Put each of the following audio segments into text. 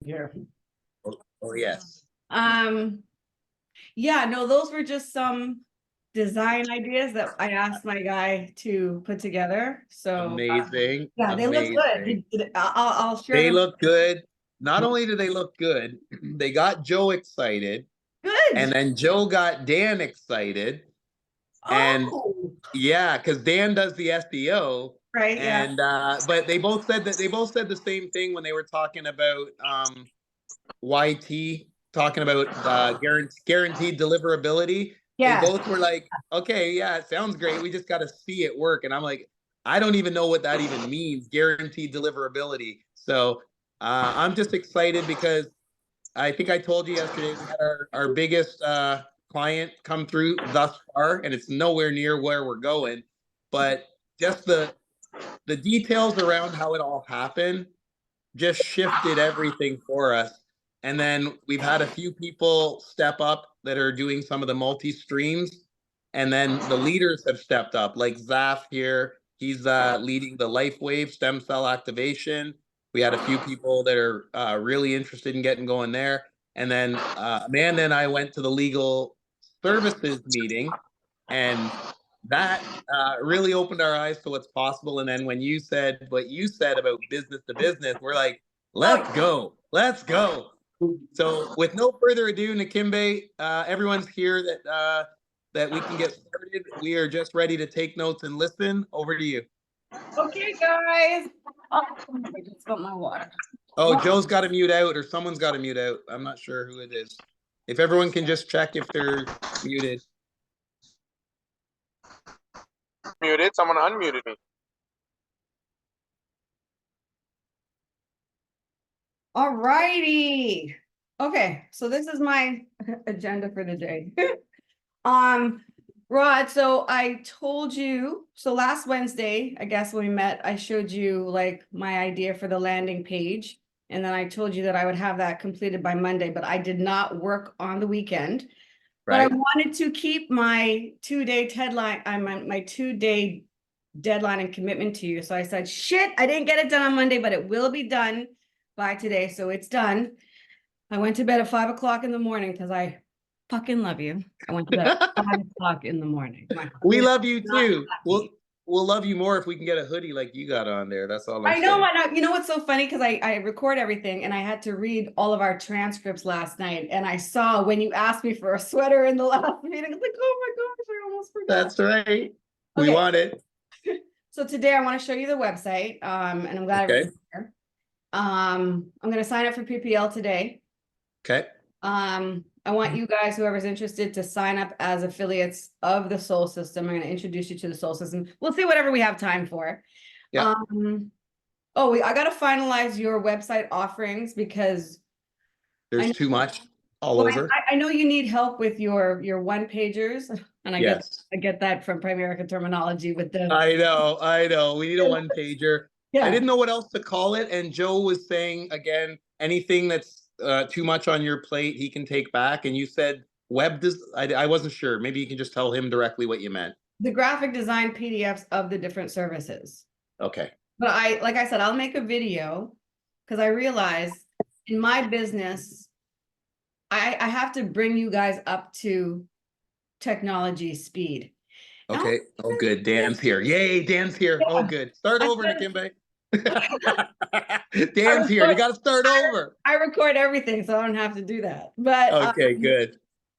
here. Oh, yes. Yeah, no, those were just some design ideas that I asked my guy to put together. So Amazing. yeah, they look good. I'll share They them. look good. Not only do they look good, they got Joe excited, and Good. then Joe got Dan excited. And Oh, yeah, because Dan does the SEO, right. Yeah. and but they both said the same thing when they were talking about YT, talking about guaranteed deliverability. They Yeah. both were like, okay, yeah, it sounds great. We just got to see it work. And I'm like, I don't even know what that even means, guaranteed deliverability. So I'm just excited because I think I told you yesterday we had our biggest client come through thus far, and it's nowhere near where we're going. But just the details around how it all happened just shifted everything for us. And then we've had a few people step up that are doing some of the multi streams. And then the leaders have stepped up, like Zaf here. He's leading the LifeWave stem cell activation. We had a few people that are really interested in getting going there. And then Amanda and I went to the legal services meeting, and that really opened our eyes to what's possible. And then when you said what you said about business to business, we're like, let's go, let's go. So with no further ado, Nakimbe, everyone's here that we can get started. We are just ready to take notes and listen. Over to you. Okay, guys. Oh, I just got my water. Oh, Joe's got to mute out, or someone's got to mute out. I'm not sure who it is. If everyone can just check if they're muted. Muted. Someone unmuted me. All righty. Okay, so this is my agenda for the day. Rod, so I told you, so last Wednesday, I guess when we met, I showed you like my idea for the landing page. And then I told you that I would have that completed by Monday, but I did not work on the weekend. But I wanted to keep my 2-day deadline, my 2-day deadline and commitment to you. So I said, shit, I didn't get it done on Monday, but it will be done by today. So it's done. I went to bed at 5 o'clock in the morning because I fucking love you. I went to bed at 5 o'clock in the morning. We love you too. We'll love you more if we can get a hoodie like you got on there. That's all I'm saying. I know. You know what's so funny? Because I record everything and I had to read all of our transcripts last night. And I saw when you asked me for a sweater in the last meeting, it's like, oh my gosh, I almost forgot. That's right. We want it. So today I want to show you the website. And I'm glad everyone's here. I'm going to sign up for PPL today. Okay. I want you guys, whoever's interested, to sign up as affiliates of the Soul System. I'm going to introduce you to the Soul System. We'll see whatever we have time for. Yeah. I got to finalize your website offerings because there's too much all over. I know you need help with your one pagers, and I get that from Primerica terminology with the. I know. We need a one pager. Yeah. I didn't know what else to call it, and Joe was saying again, anything that's too much on your plate, he can take back. And you said I wasn't sure. Maybe you can just tell him directly what you meant. The graphic design PDFs of the different services. Okay. But like I said, I'll make a video because I realize in my business, I have to bring you guys up to technology speed. Okay. Oh, good. Dan's here. Yay, Dan's here. Yeah. Oh, good. Start over, Nakimbe. Dan's here. You got to start over. I record everything, so I don't have to do that. But okay, good.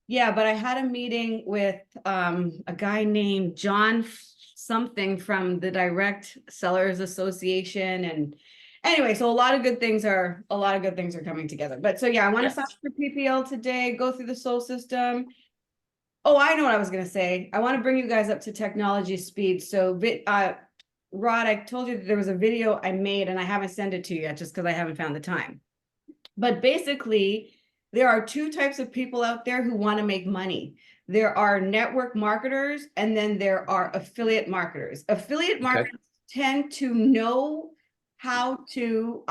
Yeah, but I had a meeting with a guy named John something from the Direct Sellers Association, and anyway, so a lot of good things are coming together. But so yeah, I want to sign up for PPL today. Go through the Soul System. Oh, I know what I was gonna say. I want to bring you guys up to technology speed. So, Rod, I told you that there was a video I made, and I haven't sent it to you yet, just because I haven't found the time. But basically, there are two types of people out there who want to make money. There are network marketers, and then there are affiliate marketers. Affiliate marketers tend to know how to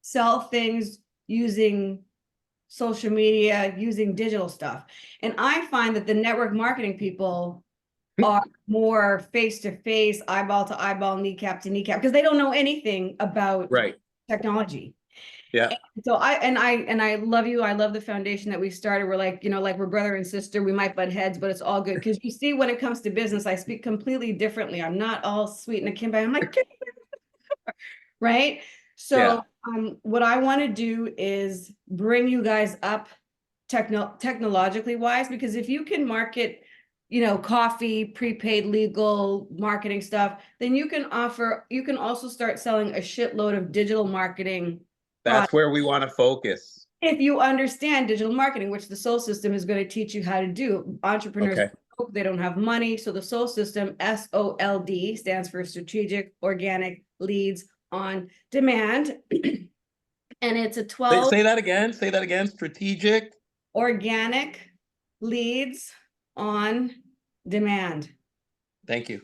sell things using social media, using digital stuff. And I find that the network marketing people are more face-to-face, eyeball to eyeball, kneecap to kneecap, because they don't know anything about technology. Yeah. So I love you. I love the foundation that we started. We're like, like we're brother and sister. We might butt heads, but it's all good. Because you see, when it comes to business, I speak completely differently. I'm not all sweet and Nakimbe. I'm like, right? So what I want to do is bring you guys up technologically wise, because if you can market, coffee, prepaid legal marketing stuff, then you can also start selling a shitload of digital marketing That's where we want to focus. if you understand digital marketing, which the SOL system is going to teach you how to do. Entrepreneurs, they don't have money. So the SOL system, SOLD, stands for Strategic Organic Leads on Demand. And it's a 12 Say that again. Say that again. Strategic Organic Leads on Demand. Thank you.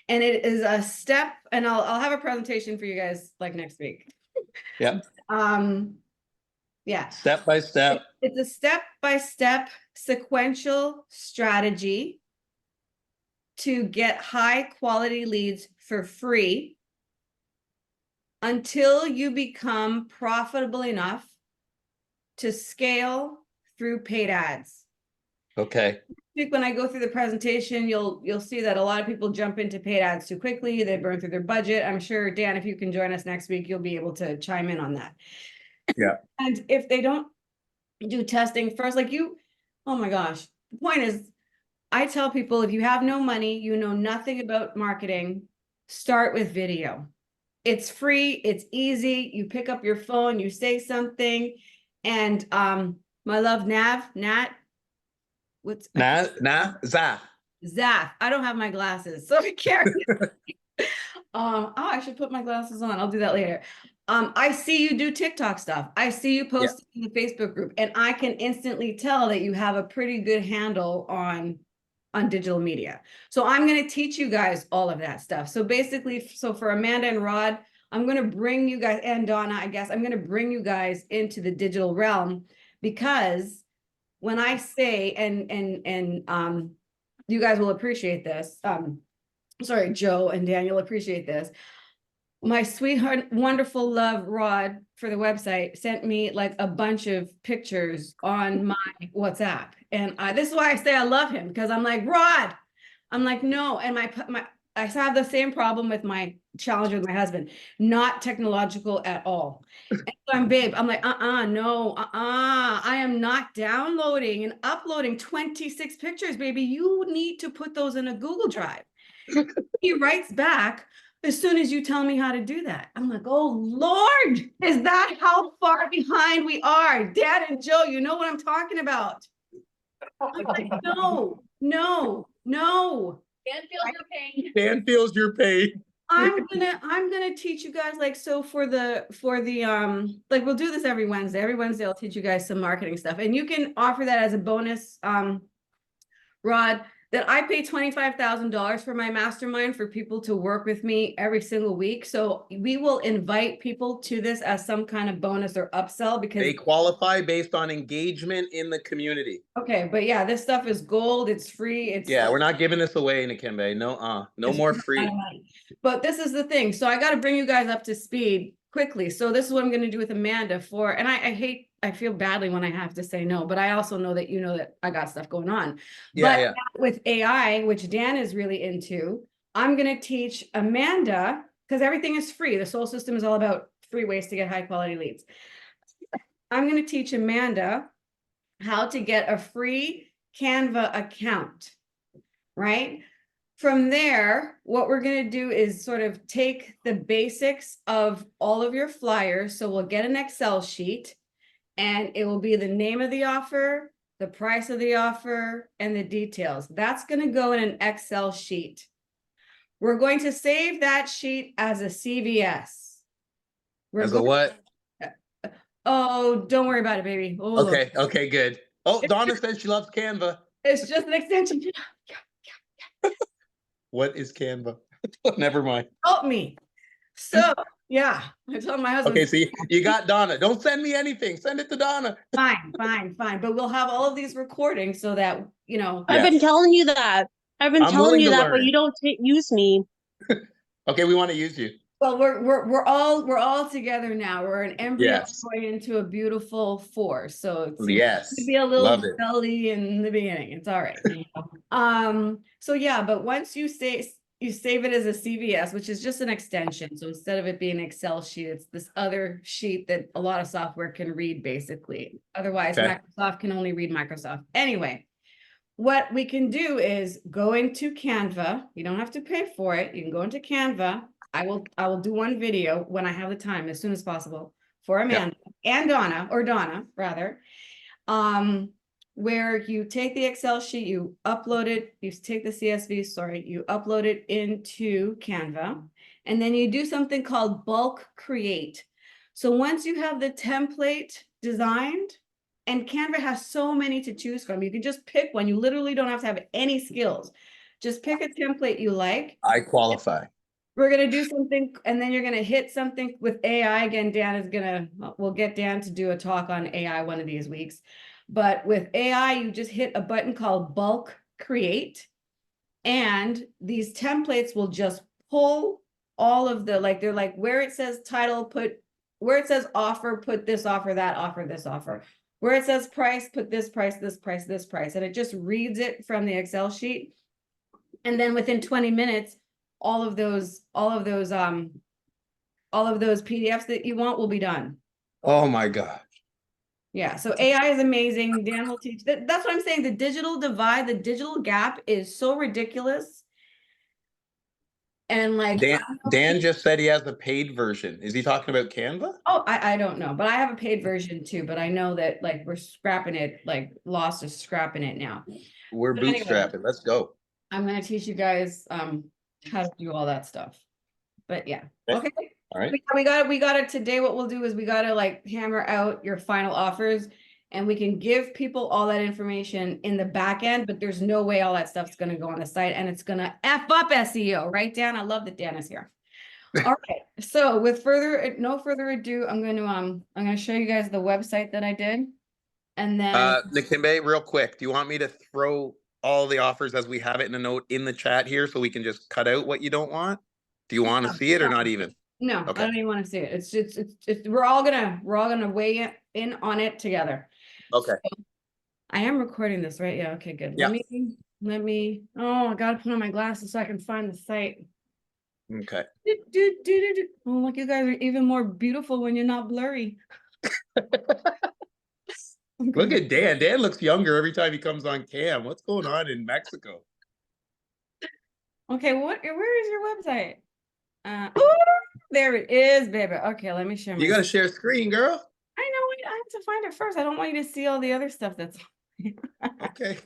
And it is a step, and I'll have a presentation for you guys like next week. Yeah. Yeah. Step by step. It's a step-by-step sequential strategy to get high quality leads for free until you become profitable enough to scale through paid ads. Okay. When I go through the presentation, you'll see that a lot of people jump into paid ads too quickly. They burn through their budget. I'm sure, Dan, if you can join us next week, you'll be able to chime in on that. Yeah. And if they don't do testing first, oh my gosh, the point is, I tell people, if you have no money, you know nothing about marketing, start with video. It's free, it's easy. You pick up your phone, you say something, and my love Nat, Zaf. Zaf. I don't have my glasses, so I can't. I should put my glasses on. I'll do that later. I see you do TikTok stuff. I see you post in the Facebook group, and I can instantly tell that you have a pretty good handle on digital media. So I'm going to teach you guys all of that stuff. So basically, for Amanda and Rod, I'm going to bring you guys, and Donna, I guess, I'm going to bring you guys into the digital realm, because when I say, and you guys will appreciate this. Sorry, Joe and Daniel appreciate this. My sweetheart, wonderful love, Rod, for the website, sent me like a bunch of pictures on my WhatsApp. And this is why I say I love him, because I'm like, Rod, I'm like, no. And I have the same problem with my challenge with my husband, not technological at all. And so I'm like, no, I am not downloading and uploading 26 pictures, baby. You need to put those in a Google Drive. He writes back, as soon as you tell me how to do that. I'm like, oh Lord, is that how far behind we are? Dad and Joe, you know what I'm talking about. I'm like, no. Dan feels your pain. Dan feels your pain. I'm gonna teach you guys, so for the we'll do this every Wednesday. Every Wednesday I'll teach you guys some marketing stuff, and you can offer that as a bonus, Rod, that I pay $25,000 for my mastermind for people to work with me every single week. So we will invite people to this as some kind of bonus or upsell, because they qualify based on engagement in the community. Okay, but yeah, this stuff is gold. It's free. We're not giving this away, Nakimbe. No more free. But this is the thing. So I got to bring you guys up to speed quickly. So this is what I'm going to do with Amanda and I feel badly when I have to say no, but I also know that that I got stuff going on. But with AI, which Dan is really into, I'm going to teach Amanda, because everything is free. The SOL system is all about free ways to get high quality leads. I'm going to teach Amanda how to get a free Canva account, right? From there, what we're going to do is sort of take the basics of all of your flyers. So we'll get an Excel sheet, and it will be the name of the offer, the price of the offer, and the details. That's going to go in an Excel sheet. We're going to save that sheet as a CVS. As a what? Oh, don't worry about it, baby. Oh, okay, good. Oh, Donna says she loves Canva. It's just an extension. What is Canva? Never mind. Help me. So, yeah, I told my husband. Okay, see, you got Donna. Don't send me anything. Send it to Donna. Fine. But we'll have all of these recordings so that, I've been telling you that. I've been telling you that, but you don't use me. Okay, we want to use you. Well, we're all together now. We're an embryo Yes. going into a beautiful force. So it's gonna Yes. be a little Love it. belly in the beginning. It's all right. So yeah, but once you save it as a CVS, which is just an extension. So instead of it being an Excel sheet, it's this other sheet that a lot of software can read, basically. Otherwise, Okay. Microsoft can only read Microsoft. Anyway, what we can do is go into Canva. You don't have to pay for it. You can go into Canva. I will do one video when I have the time as soon as possible for Amanda and Donna rather. Where you take the Excel sheet, you upload it, you take the CSV, sorry, you upload it into Canva, and then you do something called bulk create. So once you have the template designed, and Canva has so many to choose from, you can just pick one. You literally don't have to have any skills. Just pick a template you like. I qualify. We're going to do something, and then you're going to hit something with AI. Again, we'll get Dan to do a talk on AI one of these weeks. But with AI, you just hit a button called bulk create. And these templates will just pull all of the, they're like, where it says title, where it says offer, put this offer, that offer, this offer. Where it says price, put this price, this price, this price. And it just reads it from the Excel sheet. And then within 20 minutes, all of those PDFs that you want will be done. Oh my God. Yeah, so AI is amazing. Dan will teach that. That's what I'm saying. The digital divide, the digital gap is so ridiculous. And Dan just said he has a paid version. Is he talking about Canva? Oh, I don't know, but I have a paid version too. But I know that we're scrapping it, LLOST is scrapping it now. We're But anyway, bootstrapping. Let's go. I'm gonna teach you guys how to do all that stuff. But yeah, okay. All right. We got it today. What we'll do is we got to hammer out your final offers, and we can give people all that information in the back end, but there's no way all that stuff's going to go on the site, and it's going to F up SEO, right, Dan? I love that Dan is here. All right. So with no further ado, I'm going to show you guys the website that I did. And then Nakimbe, real quick, do you want me to throw all the offers as we have it in a note in the chat here so we can just cut out what you don't want? Do you want to see it or not even? No, Okay. I don't even want to see it. It's we're all gonna weigh in on it together. Okay. So, I am recording this, right? Yeah. Okay, good. Yeah. Let me. Oh, I gotta put on my glasses so I can find the site. Okay. Oh, look, you guys are even more beautiful when you're not blurry. Look at Dan. Dan looks younger every time he comes on cam. What's going on in Mexico? Okay, where is your website? Ooh, there it is, baby. Okay, let me share my. You got to share screen, girl. I know. I have to find it first. I don't want you to see all the other stuff that's. Okay.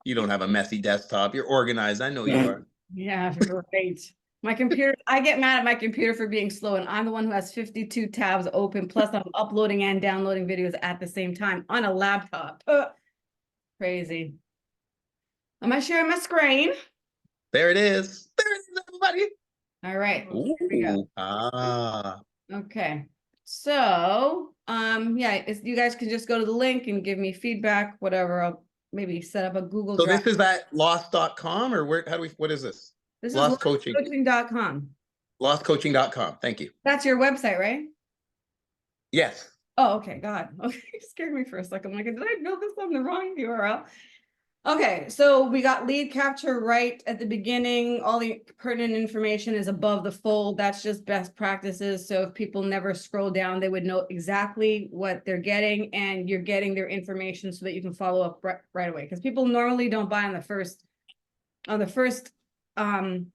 You don't have a messy desktop. You're organized. I know you are. Yeah, great. My computer, I get mad at my computer for being slow, and I'm the one who has 52 tabs open. Plus, I'm uploading and downloading videos at the same time on a laptop. Crazy. Am I sharing my screen? There it is. There it is, everybody. All right. Ooh. Here we go. Ah. Okay. So, yeah, you guys can just go to the link and give me feedback, whatever. I'll maybe set up a Google So Drive. this is at LLOST.com or where? what is this? This is LLOST Coaching. LLOSTcoaching.com. LLOSTcoaching.com. Thank you. That's your website, right? Yes. Oh, okay. God. Okay. You scared me for a second. I'm like, did I build this on the wrong URL? Okay, so we got lead capture right at the beginning. All the pertinent information is above the fold. That's just best practices. So if people never scroll down, they would know exactly what they're getting, and you're getting their information so that you can follow up right away. Because people normally don't buy on the first time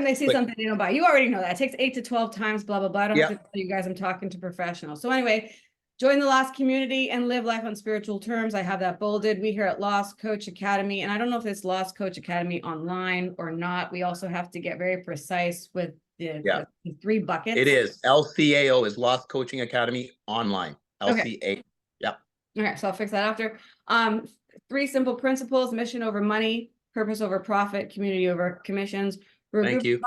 they see something, they don't buy. You already know that. It takes 8 to 12 times, blah, blah, blah. I don't have to tell you guys, I'm talking to professionals. So anyway, join the LLOST community and live life on spiritual terms. I have that bolded. We here at LLOST Coach Academy, and I don't know if it's LLOST Coach Academy online or not. We also have to get very precise with the 3 buckets. It is. LCAO is LLOST Coaching Academy online. LCA. Okay. Yep. Okay, so I'll fix that after. 3 simple principles: mission over money, purpose over profit, community over commissions. Thank you.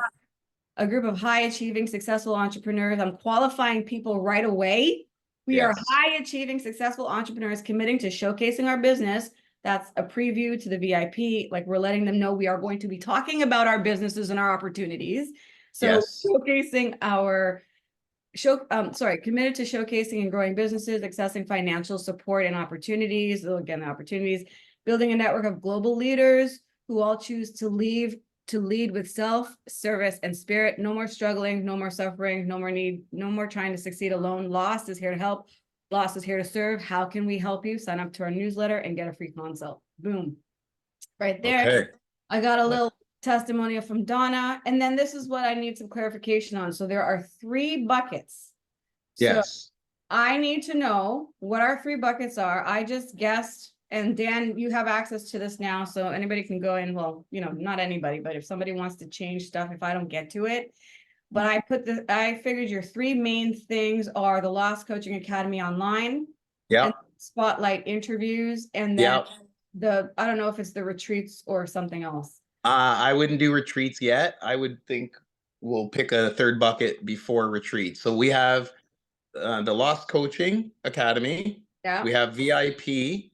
A group of high achieving, successful entrepreneurs. I'm qualifying people right away. We are high achieving, successful entrepreneurs committing to showcasing our business. That's a preview to the VIP. We're letting them know we are going to be talking about our businesses and our opportunities. So Yes. showcasing committed to showcasing and growing businesses, accessing financial support and opportunities. So again, opportunities, building a network of global leaders who all choose to lead with self, service, and spirit. No more struggling, no more suffering, no more need, no more trying to succeed alone. LLOST is here to help. LLOST is here to serve. How can we help you? Sign up to our newsletter and get a free consult. Boom. Right there. Okay. I got a little testimonial from Donna, and then this is what I need some clarification on. So there are 3 buckets. So Yes. I need to know what our 3 buckets are. I just guessed, and Dan, you have access to this now, so anybody can go in. Well, not anybody, but if somebody wants to change stuff, if I don't get to it. But I figured your 3 main things are the LLOST Coaching Academy online, Yeah. and spotlight interviews, and then I don't know if it's the retreats or something else. I wouldn't do retreats yet. I would think we'll pick a 3rd bucket before retreat. So we have the LLOST Coaching Academy. Yeah. We have VIP,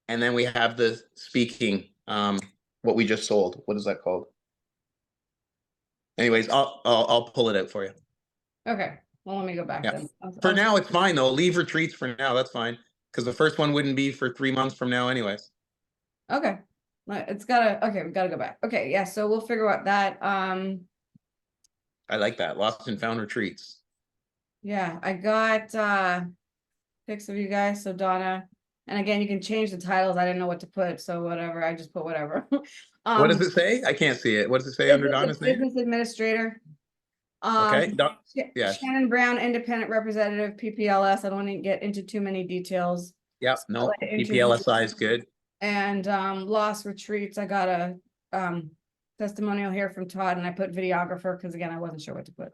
and then we have the speaking. What we just sold. What is that called? Anyways, I'll pull it out for you. Okay. Well, let me go back then. For now, it's fine though. Leave retreats for now. That's fine because the first one wouldn't be for 3 months from now, anyways. Okay. It's gotta. Okay, we gotta go back. Okay, yeah. So we'll figure out that. I like that. Lost and found retreats. Yeah, I got pics of you guys. So Donna, and again, you can change the titles. I didn't know what to put, so whatever. I just put whatever. What does it say? I can't see it. What does it say under Donna's name? Business administrator. Okay. Yeah. Shannon Brown, independent representative, PPLS. I don't want to get into too many details. Yep. No. Spotlight PPLSI is good. And LLOST retreats. I got a testimonial here from Todd, and I put videographer because again, I wasn't sure what to put.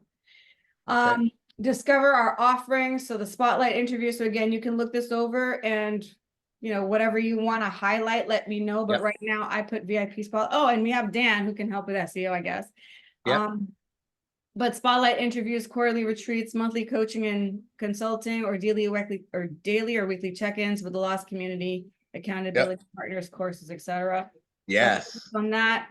Okay. Discover our offerings. So the spotlight interview. So again, you can look this over and whatever you want to highlight, let me know. But Yep. right now I put VIP spot. Oh, and we have Dan who can help with SEO, I guess. Yep. But spotlight interviews, quarterly retreats, monthly coaching and consulting, or daily or weekly check-ins with the LLOST community, accountability partners, courses, etc. Yes. On that,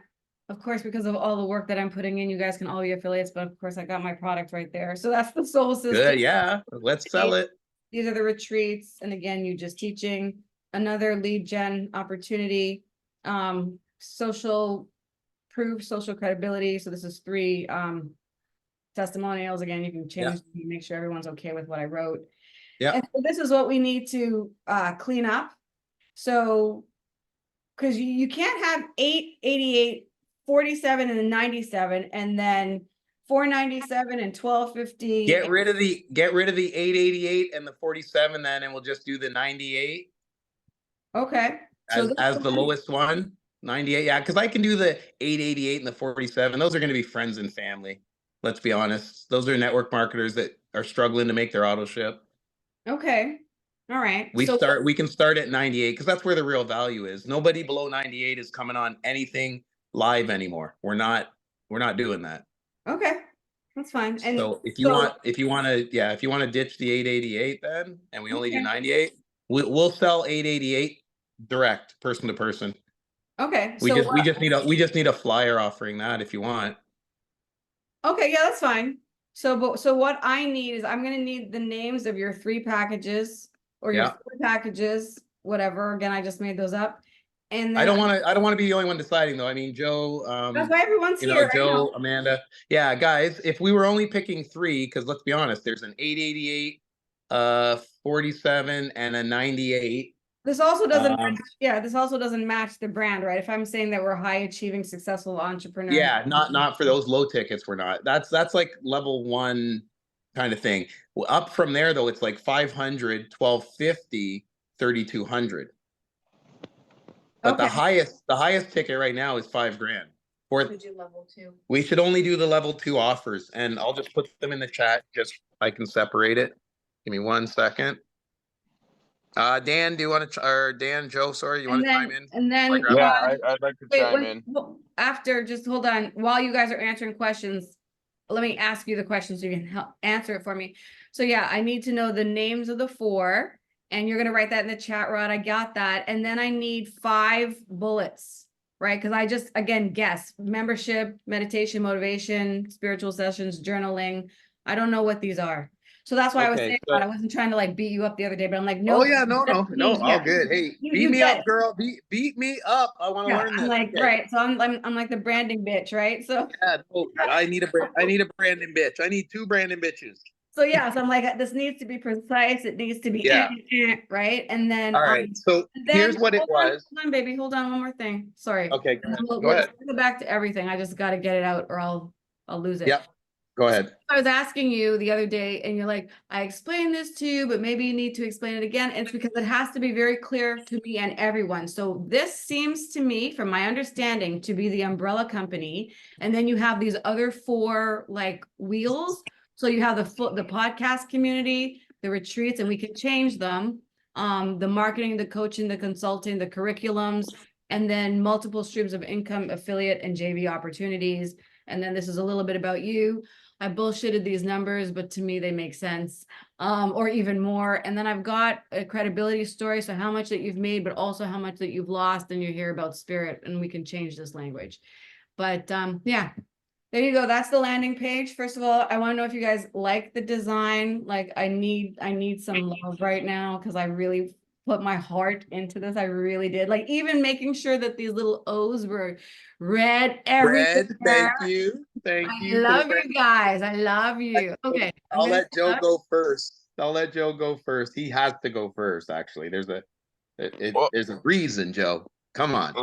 of course, because of all the work that I'm putting in, you guys can all be affiliates, but of course I got my product right there. So that's the Soul System. Good. Yeah. Let's sell it. These are the retreats. And again, you just teaching another lead gen opportunity, social proof, social credibility. So this is 3 testimonials. Again, you can change, make sure everyone's okay with what I wrote. Yeah. And so this is what we need to clean up. So, because you can't have 8, 88, 47, and 97, and then 497 and 1250. Get rid of the 888 and the 47 then, and we'll just do the 98. Okay. As the lowest one. 98. Yeah, because I can do the 888 and the 47. Those are going to be friends and family. Let's be honest. Those are network marketers that are struggling to make their auto ship. Okay. All right. We can start at 98 because that's where the real value is. Nobody below 98 is coming on anything live anymore. We're not doing that. Okay. That's fine. And so if you want to ditch the 888 then, and we only do 98, we'll sell 888 direct, person to person. Okay. We just need a flyer offering that if you want. Okay, yeah, that's fine. So what I need is I'm going to need the names of your 3 packages or your 4 packages, whatever. Again, I just made those up. And then I don't want to be the only one deciding though. I mean, Joe, that's why everyone's here. Joe, Amanda. Yeah, guys, if we were only picking 3, because let's be honest, there's an 888, 47, and a 98. This also doesn't this also doesn't match the brand, right? If I'm saying that we're high achieving, successful entrepreneurs. Yeah, not for those low tickets, we're not. That's like level 1 kind of thing. Well, up from there though, it's like 500, 1250, 3200. But the highest ticket right now is $5,000. We do level 2. We should only do the level 2 offers, and I'll just put them in the chat. Just I can separate it. Give me 1 second. Dan, do you want to, or Dan, Joe, sorry, you want to chime in? And then, I'd like to chime in. After, just hold on, while you guys are answering questions, let me ask you the questions so you can help answer it for me. So yeah, I need to know the names of the 4, and you're going to write that in the chat, Rod. I got that. And then I need 5 bullets. right? Because I just, again, guess membership, meditation, motivation, spiritual sessions, journaling. I don't know what these are. So that's why I was Okay, saying so that. I wasn't trying to like beat you up the other day, but I'm like, oh nope. yeah, no, all Yeah, good. Hey, beat you me get up, it. girl. Beat me up. I want to Yeah, learn I'm this. like, Okay. right. So I'm like the branding bitch, right? So Yeah, no, I need a Brandon bitch. I need 2 Brandon bitches. so yeah, so I'm like, this needs to be precise. It needs to be Yeah. right. And then All right. So then here's what it was. hold on, baby. Hold on, one more thing. Sorry. Okay, go ahead. We'll Go ahead. go back to everything. I just got to get it out or I'll lose it. Yep. Go ahead. I was asking you the other day, and you're like, I explained this to you, but maybe you need to explain it again. It's because it has to be very clear to me and everyone. So this seems to me, from my understanding, to be the umbrella company. And then you have these other 4 like wheels. So you have the podcast community, the retreats, and we can change them. The marketing, the coaching, the consulting, the curriculums, and then multiple streams of income, affiliate and JV opportunities. And then this is a little bit about you. I bullshitted these numbers, but to me, they make sense, or even more. And then I've got a credibility story. So how much that you've made, but also how much that you've lost, and you hear about spirit, and we can change this language. But yeah, there you go. That's the landing page. First of all, I want to know if you guys like the design. Like I need some love right now because I really put my heart into this. I really did. Like even making sure that these little O's were red everywhere. Thank you. Thank I you. love you guys. I love you. Okay. I'll let Joe go first. I'll let Joe go first. He has to go first, actually. Well, There's a reason, Joe. Come on.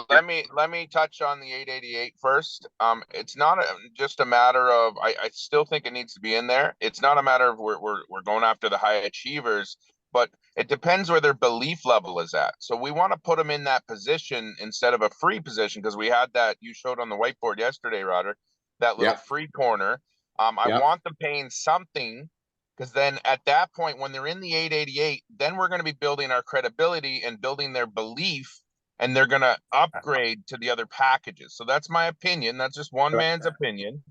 let me touch on the 888 first. It's not just a matter of I still think it needs to be in there. It's not a matter of we're going after the high achievers, but it depends where their belief level is at. So we want to put them in that position instead of a free position, because we had that you showed on the whiteboard yesterday, Roger, that little free corner. I want them paying something, because then at that point, when they're in the 888, then we're going to be building our credibility and building their belief, and they're going to upgrade to the other packages. So that's my opinion. That's just one man's opinion.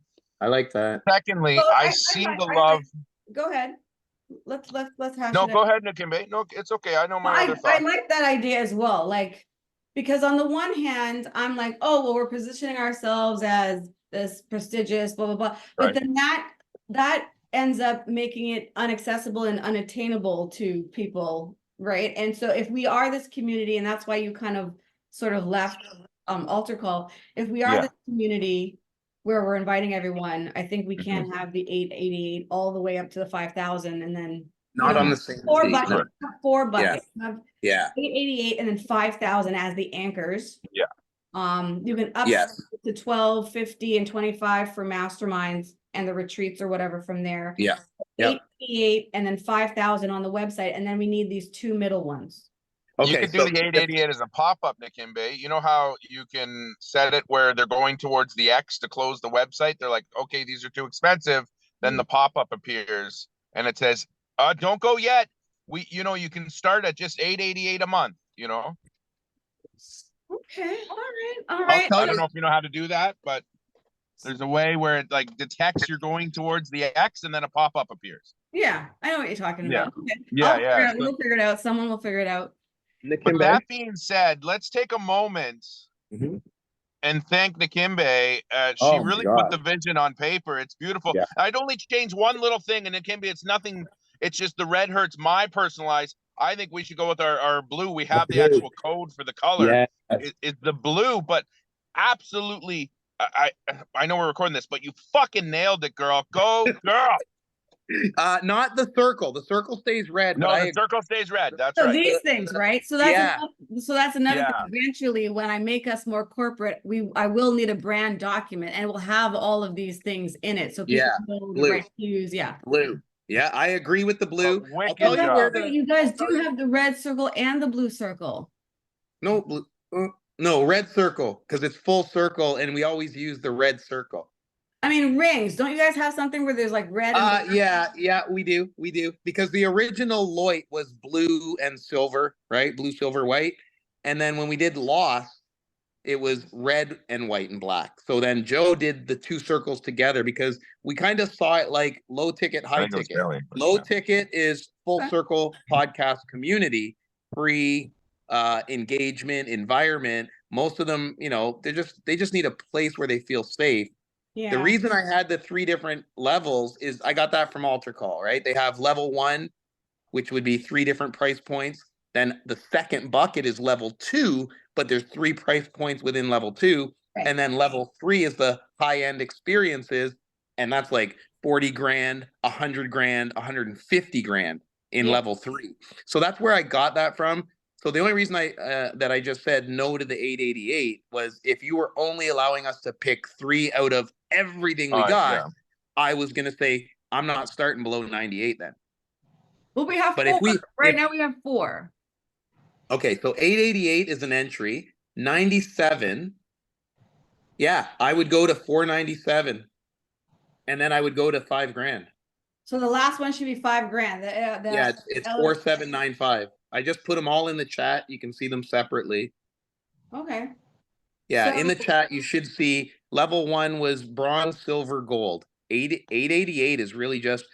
I like that. Secondly, Well, I see the love. Go ahead. Let's hash No, it go out. ahead, Nakimbe. No, it's okay. I know my other I thoughts. like that idea as well. Like, because on the one hand, I'm like, oh, well, we're positioning ourselves as this prestigious, blah, blah, blah. But Right. then that ends up making it inaccessible and unattainable to people, right? And so if we are this community, and that's why you kind of sort of left altar call, if we are this community where we're inviting everyone, I think we can have the 888 all the way up to the 5,000, and then Not on the same 4 page. buckets, 4 buckets. Have Yeah. 888 and then 5,000 as the anchors. Yeah. You can up to 12, 50, and 25 for masterminds and the retreats or whatever from there. Yeah. 888 and then 5,000 on the website, and then we need these 2 middle ones. Okay, you could do the 888 as a pop-up, Nakimbe. You know how you can set it where they're going towards the X to close the website? They're like, okay, these are too expensive. Then the pop-up appears and it says, don't go yet. You can start at just 888 a month, Okay, all right. I don't know if you know how to do that, but there's a way where it like detects you're going towards the X and then a pop-up appears. Yeah, I know what you're talking about. Okay. Yeah. We'll figure it out. Someone will figure it out. But that being said, let's take a moment and thank Nakimbe. She really put the vision on paper. It's beautiful. Yeah. I'd only change one little thing, and Nakimbe, it's nothing. It's just the red hurts my personalized. I think we should go with our blue. We have the actual code for the color. It's the blue, but absolutely. I know we're recording this, but you fucking nailed it, girl. Go, girl. Not the circle. The circle stays red. No, the circle stays red. That's so right. These things, right? So that's another thing. Eventually, when I make us more corporate, I will need a brand document, and we'll have all of these things in it. So people know the right cues. Yeah. Blue. Yeah, I agree with the blue. I'll tell you where you guys do have the red circle and the blue circle. No, blue. No, red circle, because it's full circle, and we always use the red circle. I mean, rings. Don't you guys have something where there's like red? And yeah, we do. Because the original Loit was blue and silver, right? Blue, silver, white. And then when we did LLOST, it was red and white and black. So then Joe did the 2 circles together because we kind of saw it like low ticket, high ticket. Low ticket is full circle podcast community, free engagement environment. Most of them, you know, they just need a place where they feel safe. Yeah. The reason I had the 3 different levels is I got that from Alter Call, right? They have level 1, which would be 3 different price points. Then the second bucket is level 2, but there's 3 price points within level 2. Right. And then level 3 is the high-end experiences. And that's like 40 grand, 100 grand, 150 grand in level 3. So that's where I got that from. So the only reason that I just said no to the 888 was if you were only allowing us to pick 3 out of everything we got, I was going to say, I'm not starting below 98 then. Well, we have But 4. if Now we have 4. Okay, so 888 is an entry. 97. Yeah, I would go to 497. And then I would go to 5 grand. So the last one should be 5 grand. Yeah, it's 4795. I just put them all in the chat. You can see them separately. Okay. Yeah, So- in the chat, you should see level 1 was bronze, silver, gold. 888 is really just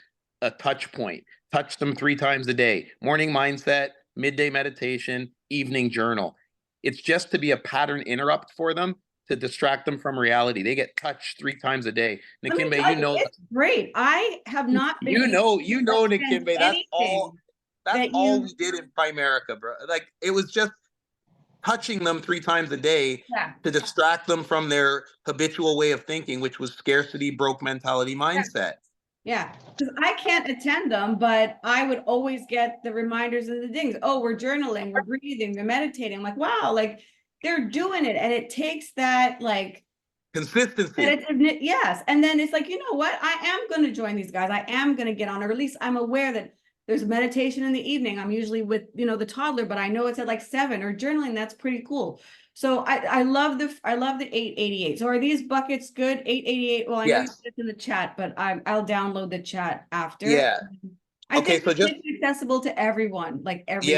a touch point. Touch them 3 times a day. Morning mindset, midday meditation, evening journal. It's just to be a pattern interrupt for them to distract them from reality. They get touched 3 times a day. Nakimbe, you know, it's great. I have not been. you know, Nakimbe, that's all we did in Primerica, bro. Like, it was just touching them 3 times a day to distract them from their habitual way of thinking, which was scarcity, broke mentality mindset. Yeah, because I can't attend them, but I would always get the reminders and the things. Oh, we're journaling, we're breathing, we're meditating. I'm like, wow, like they're doing it. And it takes that like consistency. Yes. And then it's like, you know what? I am going to join these guys. I am going to get on, or at least I'm aware that there's meditation in the evening. I'm usually with, you know, the toddler, but I know it's at like 7 or journaling. That's pretty cool. So I love the 888. So are these buckets good? 888. Well, I know it's in the chat, but I'll download the chat after. Yeah. I think it's accessible to everyone, like every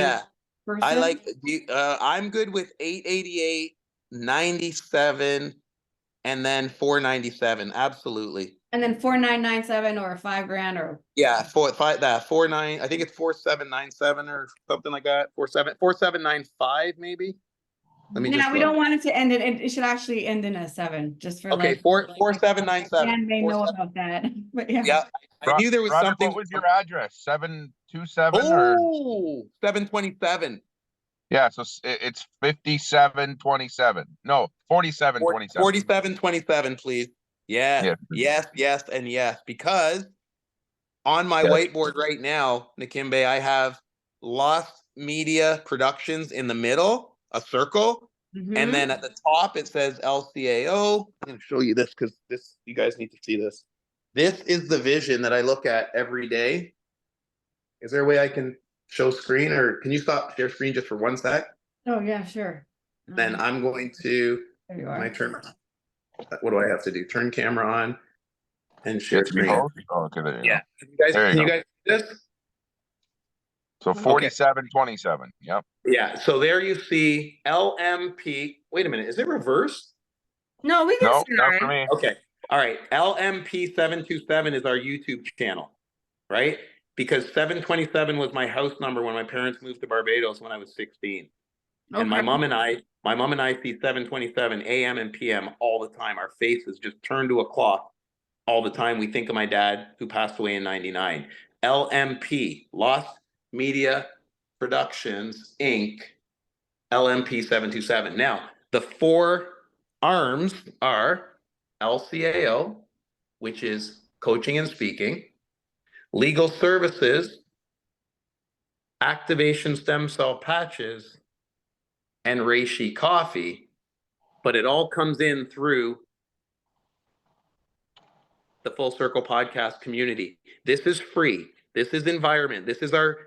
person. I like I'm good with 888, 97, and then 497. Absolutely. And then 4997 or 5 grand or 49. I think it's 4797 or something like that. 4795 maybe. Let me just we don't want it to end it should actually end in a 7 just for 4797. Dan may know about that. But I knew there was something. What was your address? 727 or 727. Yeah, so it's 5727. No, 4727. 4727, please. Yes, and yes. Because on my whiteboard right now, Nakimbe, I have LLOST Media Productions in the middle, a circle. And then at the top, it says LCAO. I'm going to show you this because you guys need to see this. This is the vision that I look at every day. Is there a way I can show screen, or can you stop share screen just for 1 sec? Oh, yeah, sure. Then I'm going to, there you are. my turn. What do I have to do? Turn camera on and share screen. Oh, okay, there you go. Can you guys see this? So 4727. Yep. Yeah. So there you see LMP. Wait a minute. Is it reversed? No, we can see not for me. Okay. All right. LMP 727 is our YouTube channel, right? Because 727 was my house number when my parents moved to Barbados when I was 16. Okay. And my mom and I see 727 AM and PM all the time. Our faces just turn to a clock all the time. We think of my dad who passed away in 99. LMP, LLOST Media Productions, Inc., LMP 727. Now, the 4 arms are LCAO, which is coaching and speaking, legal services, activation stem cell patches, and reishi coffee, but it all comes in through the Full Circle podcast community. This is free. This is environment. This is our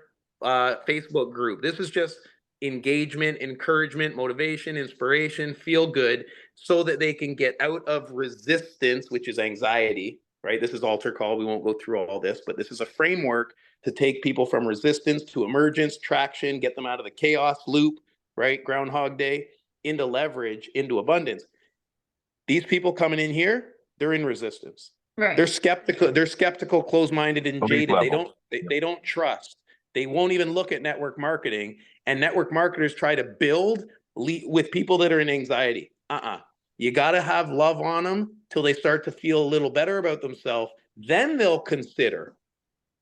Facebook group. This is just engagement, encouragement, motivation, inspiration, feel good, so that they can get out of resistance, which is anxiety, right? This is Alter Call. We won't go through all this, but this is a framework to take people from resistance to emergence, traction, get them out of the chaos loop, right? Groundhog Day, into leverage, into abundance. These people coming in here, they're in resistance. Right. They're skeptical, closed-minded, and jaded. They don't trust. They won't even look at network marketing. And network marketers try to build with people that are in anxiety. You got to have love on them till they start to feel a little better about themselves. Then they'll consider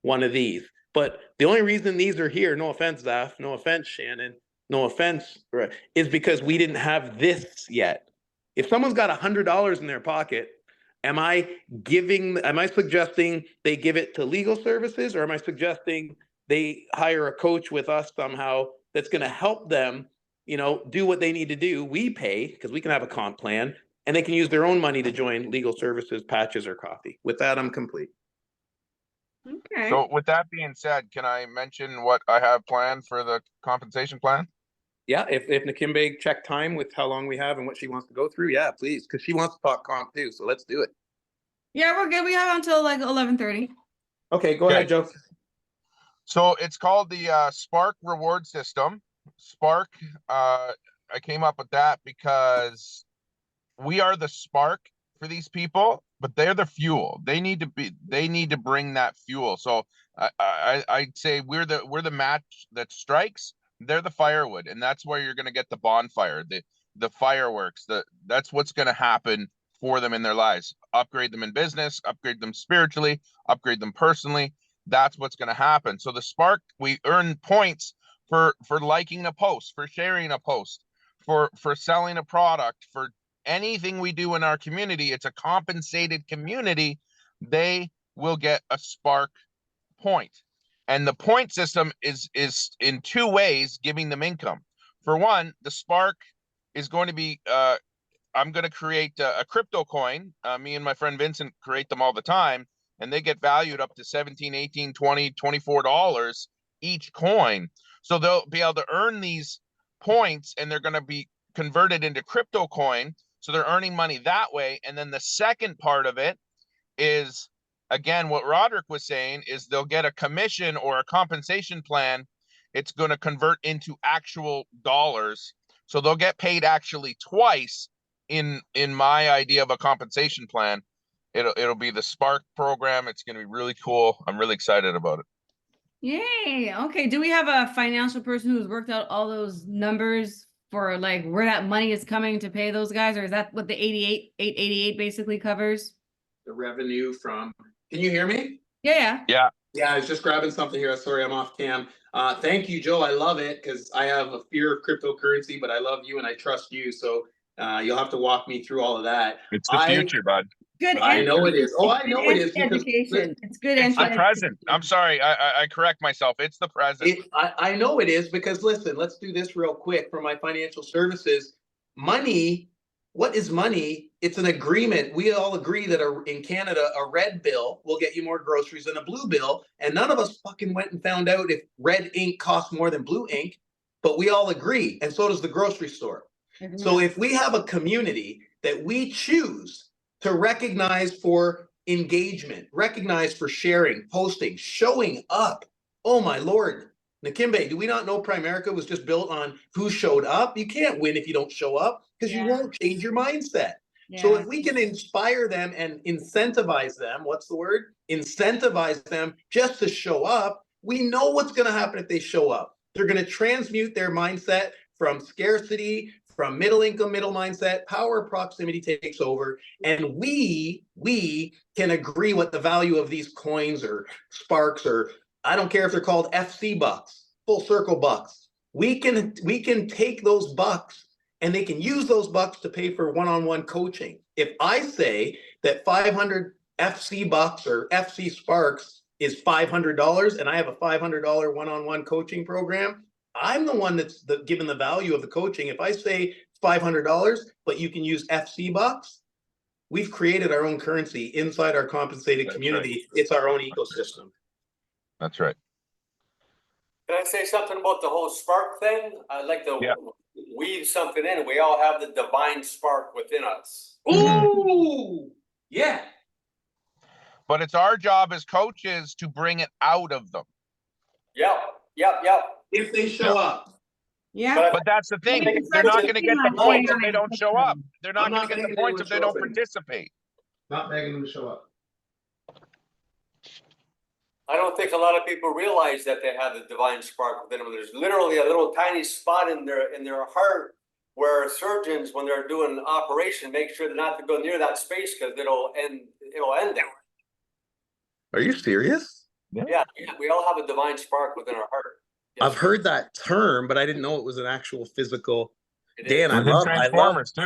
one of these. But the only reason these are here, no offense, Zaf, no offense, Shannon, no offense, is because we didn't have this yet. If someone's got $100 in their pocket, am I suggesting they give it to legal services, or am I suggesting they hire a coach with us somehow that's going to help them, do what they need to do? We pay because we can have a comp plan, and they can use their own money to join legal services, patches, or coffee. With that, I'm complete. Okay. So with that being said, can I mention what I have planned for the compensation plan? Yeah, if Nakimbe checked time with how long we have and what she wants to go through, yeah, please, because she wants to talk comp too. So let's do it. Yeah, we're good. We have until like 11:30. Okay, go Okay. ahead, Joe. So it's called the Spark reward system. Spark, I came up with that because we are the spark for these people, but they're the fuel. They need to bring that fuel. So I'd say we're the match that strikes. They're the firewood, and that's where you're going to get the bonfire, the fireworks. That's what's going to happen for them in their lives. Upgrade them in business, upgrade them spiritually, upgrade them personally. That's what's going to happen. So the spark, we earn points for liking a post, for sharing a post, for selling a product, for anything we do in our community. It's a compensated community. They will get a spark point. And the point system is in two ways, giving them income. For one, the spark is going to be I'm going to create a crypto coin. Me and my friend Vincent create them all the time, and they get valued up to 17, 18, 20, $24 each coin. So they'll be able to earn these points, and they're going to be converted into crypto coin. So they're earning money that way. And then the second part of it is, again, what Roderick was saying, is they'll get a commission or a compensation plan. It's going to convert into actual dollars. So they'll get paid actually twice in my idea of a compensation plan. It'll be the Spark program. It's going to be really cool. I'm really excited about it. Yay. Okay. Do we have a financial person who's worked out all those numbers for like where that money is coming to pay those guys, or is that what the 888 basically covers? The revenue from, can you hear me? Yeah. Yeah, I was just grabbing something here. Sorry, I'm off cam. Thank you, Joe. I love it because I have a fear of cryptocurrency, but I love you and I trust you. So you'll have to walk me through all of that. It's the future, bud. Good. I know it is. Oh, I know it is. Education. It's good. It's the present. I'm sorry. I correct myself. It's the present. I know it is because listen, let's do this real quick for my financial services. Money, what is money? It's an agreement. We all agree that in Canada, a red bill will get you more groceries than a blue bill. And none of us fucking went and found out if red ink costs more than blue ink, but we all agree. And so does the grocery store. Mm-hmm. So if we have a community that we choose to recognize for engagement, recognize for sharing, posting, showing up. Oh my Lord. Nakimbe, do we not know Primerica was just built on who showed up? You can't win if you don't show up because you won't change your mindset. Yeah. So if we can inspire them and incentivize them, what's the word? Incentivize them just to show up, we know what's going to happen if they show up. They're going to transmute their mindset from scarcity, from middle income, middle mindset, power proximity takes over. And we can agree what the value of these coins or sparks, or I don't care if they're called FC bucks, full circle bucks. We can take those bucks and they can use those bucks to pay for one-on-one coaching. If I say that 500 FC bucks or FC sparks is $500 and I have a $500 one-on-one coaching program, I'm the one that's given the value of the coaching. If I say $500, but you can use FC bucks, we've created our own currency inside our compensated community. Right. It's our own ecosystem. That's right. Can I say something about the whole spark thing? I'd like to weave something in. We all have the divine spark within us. Ooh, yeah. But it's our job as coaches to bring it out of them. Yep. If they show up. Yeah. But that's the thing. They're not going to get the points if they don't show up. They're not going to get the points if they don't participate. Not begging them to show up. I don't think a lot of people realize that they have the divine spark within them. There's literally a little tiny spot in their heart where surgeons, when they're doing an operation, make sure not to go near that space because it'll end there. Are you serious? Yeah, we all have a divine spark within our heart. Yes, I've heard that term, but I didn't know it was an actual physical. it Dan, is. I Within love Transformers, too.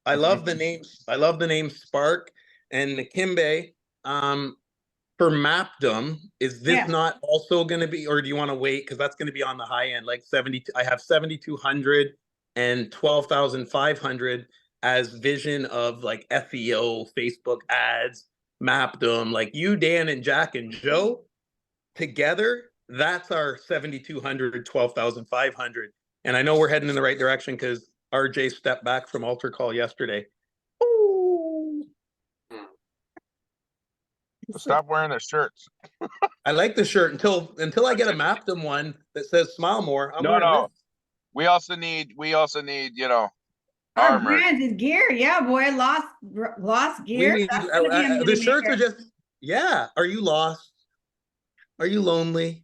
I love the name. I love the name Spark and Nakimbe. For Mapdom, is this Yeah. not also going to be, or do you want to wait? Because that's going to be on the high end, like 70. I have 7,200 and 12,500 as vision of like SEO, Facebook ads, Mapdom. Like you, Dan, and Jack and Joe together, that's our 7,200, 12,500. And I know we're heading in the right direction because RJ stepped back from altar call yesterday. Ooh. Stop wearing their shirts. I like the shirt until I get a Mapdom one that says "Smile More." I'm No, wearing no. this. We also need, you know, Our armor. branded gear, yeah, boy, lost gear. We need That's gonna be a the shirts moneymaker. are just Are you lost? Are you lonely?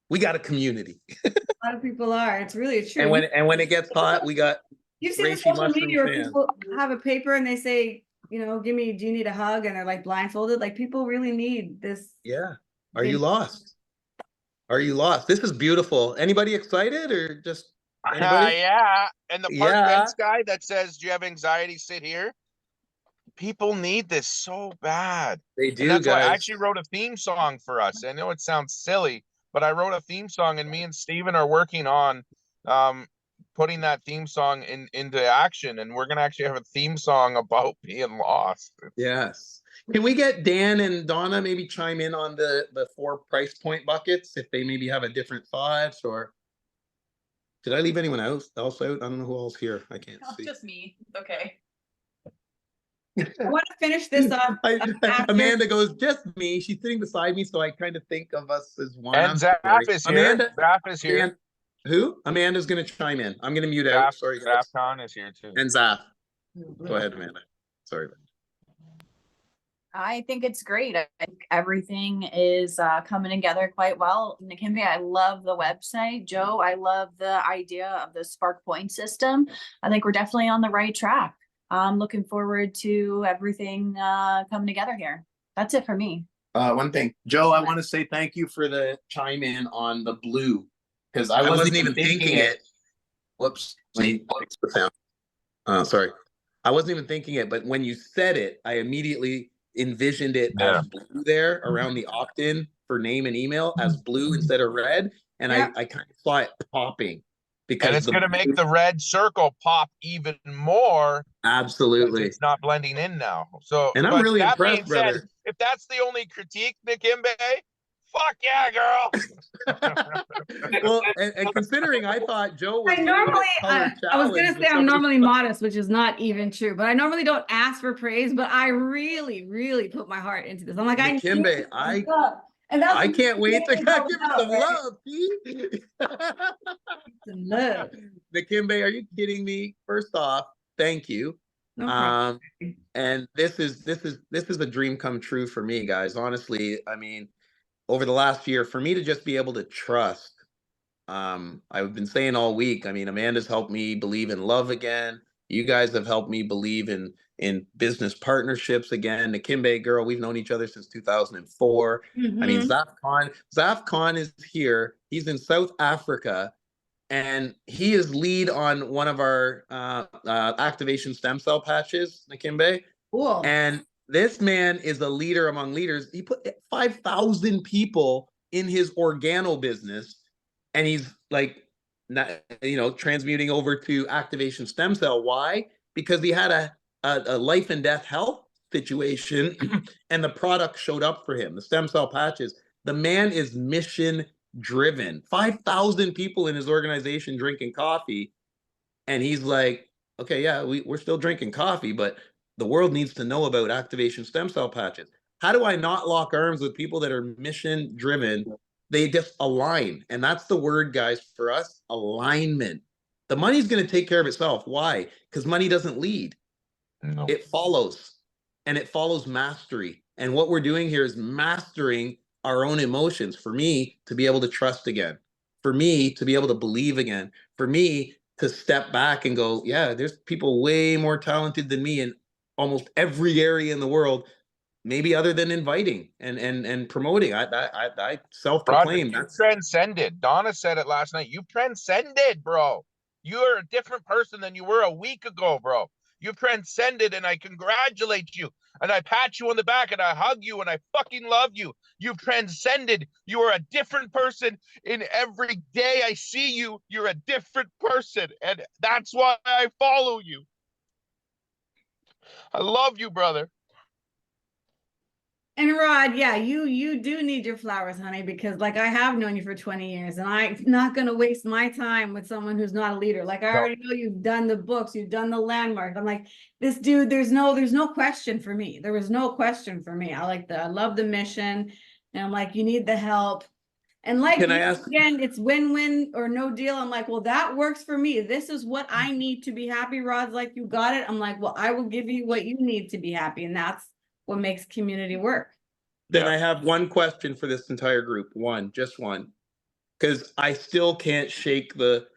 We got a community, A lot of people are. It's really true. and when it gets hot, we got You've seen the Reishi social mushroom media where fans. people have a paper and they say, do you need a hug? And they're like blindfolded. Like people really need this. Yeah. Are you lost? Are you lost? This is beautiful. Anybody excited or just anybody? Yeah. And the park Yeah. bench guy that says, "Do you have anxiety? Sit here." People need this so bad. They And do, that's why I guys. actually wrote a theme song for us. I know it sounds silly, but I wrote a theme song, and me and Steven are working on putting that theme song into action. And we're gonna actually have a theme song about being lost. Yes. Can we get Dan and Donna maybe chime in on the 4 price point buckets if they maybe have a different thoughts, or did I leave anyone else out? I don't know who else here. I can't see. Just me. Okay. I want to finish this off. after- Amanda goes, just me. She's sitting beside me, so I kind of think of us as one. And I'm Zap sorry. is here. Amanda, Zap is here. Dan, who? Amanda's going to chime in. I'm going to mute out. Sorry, guys. Zapcon is here too. And Zap. Go ahead, Amanda. Sorry. I think it's great. I think everything is coming together quite well. Nakimbe, I love the website. Joe, I love the idea of the Spark Point system. I think we're definitely on the right track. I'm looking forward to everything coming together here. That's it for me. One thing, Joe, I want to say thank you for the chime in on the blue, because I wasn't even thinking it. Whoops. Sorry. I wasn't even thinking it, but when you said it, I immediately envisioned it as blue there around the opt-in for name and email as blue instead of red. And I kind of saw it popping because and it's going to make the red circle pop even more. Absolutely. It's not blending in now. So, and I'm really impressed, brother. Said, if that's the only critique, Nakimbe, fuck yeah, girl. Well, and considering I thought Joe was I was going to say I'm normally modest, which is not even true, but I normally don't ask for praise, but I really, really put my heart into this. I'm like, Nakimbe, I can't wait to give it some love. Nakimbe, are you kidding me? First off, thank you. No and this is a dream come true for me, guys. Honestly, I mean, over the last year, for me to just be able to trust, I've been saying all week, I mean, Amanda's helped me believe in love again. You guys have helped me believe in business partnerships again. Nakimbe, girl, we've known each other since 2004. I mean, Zaf Khan is here. He's in South Africa, and he is lead on one of our activation stem cell patches, Nakimbe. Cool. And this man is a leader among leaders. He put 5,000 people in his organo business, and he's like, transmuting over to activation stem cell. Why? Because he had a life and death health situation, and the product showed up for him, the stem cell patches. The man is mission driven. 5,000 people in his organization drinking coffee, and he's like, okay, yeah, we're still drinking coffee, but the world needs to know about activation stem cell patches. How do I not lock arms with people that are mission driven? They just align. And that's the word, guys, for us, alignment. The money's going to take care of itself. Why? Because money doesn't lead. No. It follows, and it follows mastery. And what we're doing here is mastering our own emotions, for me to be able to trust again, for me to be able to believe again, for me to step back and go, yeah, there's people way more talented than me in almost every area in the world, maybe other than inviting and promoting. I Roderick, self-proclaim you that's transcended. Donna said it last night. You've transcended, bro. You're a different person than you were a week ago, bro. You've transcended, and I congratulate you. And I pat you on the back, and I hug you, and I fucking love you. You've transcended. You are a different person in every day I see you. You're a different person, and that's why I follow you. I love you, brother. And Rod, yeah, you do need your flowers, honey, because like I have known you for 20 years and I'm not going to waste my time with someone who's not a leader. Like I No. already know you've done the books, you've done the landmarks. I'm like, this dude, there's no question for me. There was no question for me. I love the mission. And I'm like, you need the help. And like Can I you, ask? again, it's win-win or no deal. I'm like, well, that works for me. This is what I need to be happy. Rod's like, you got it. I'm like, well, I will give you what you need to be happy. And that's what makes community work. Then Yeah. I have one question for this entire group. One, just one. Because I still can't shake the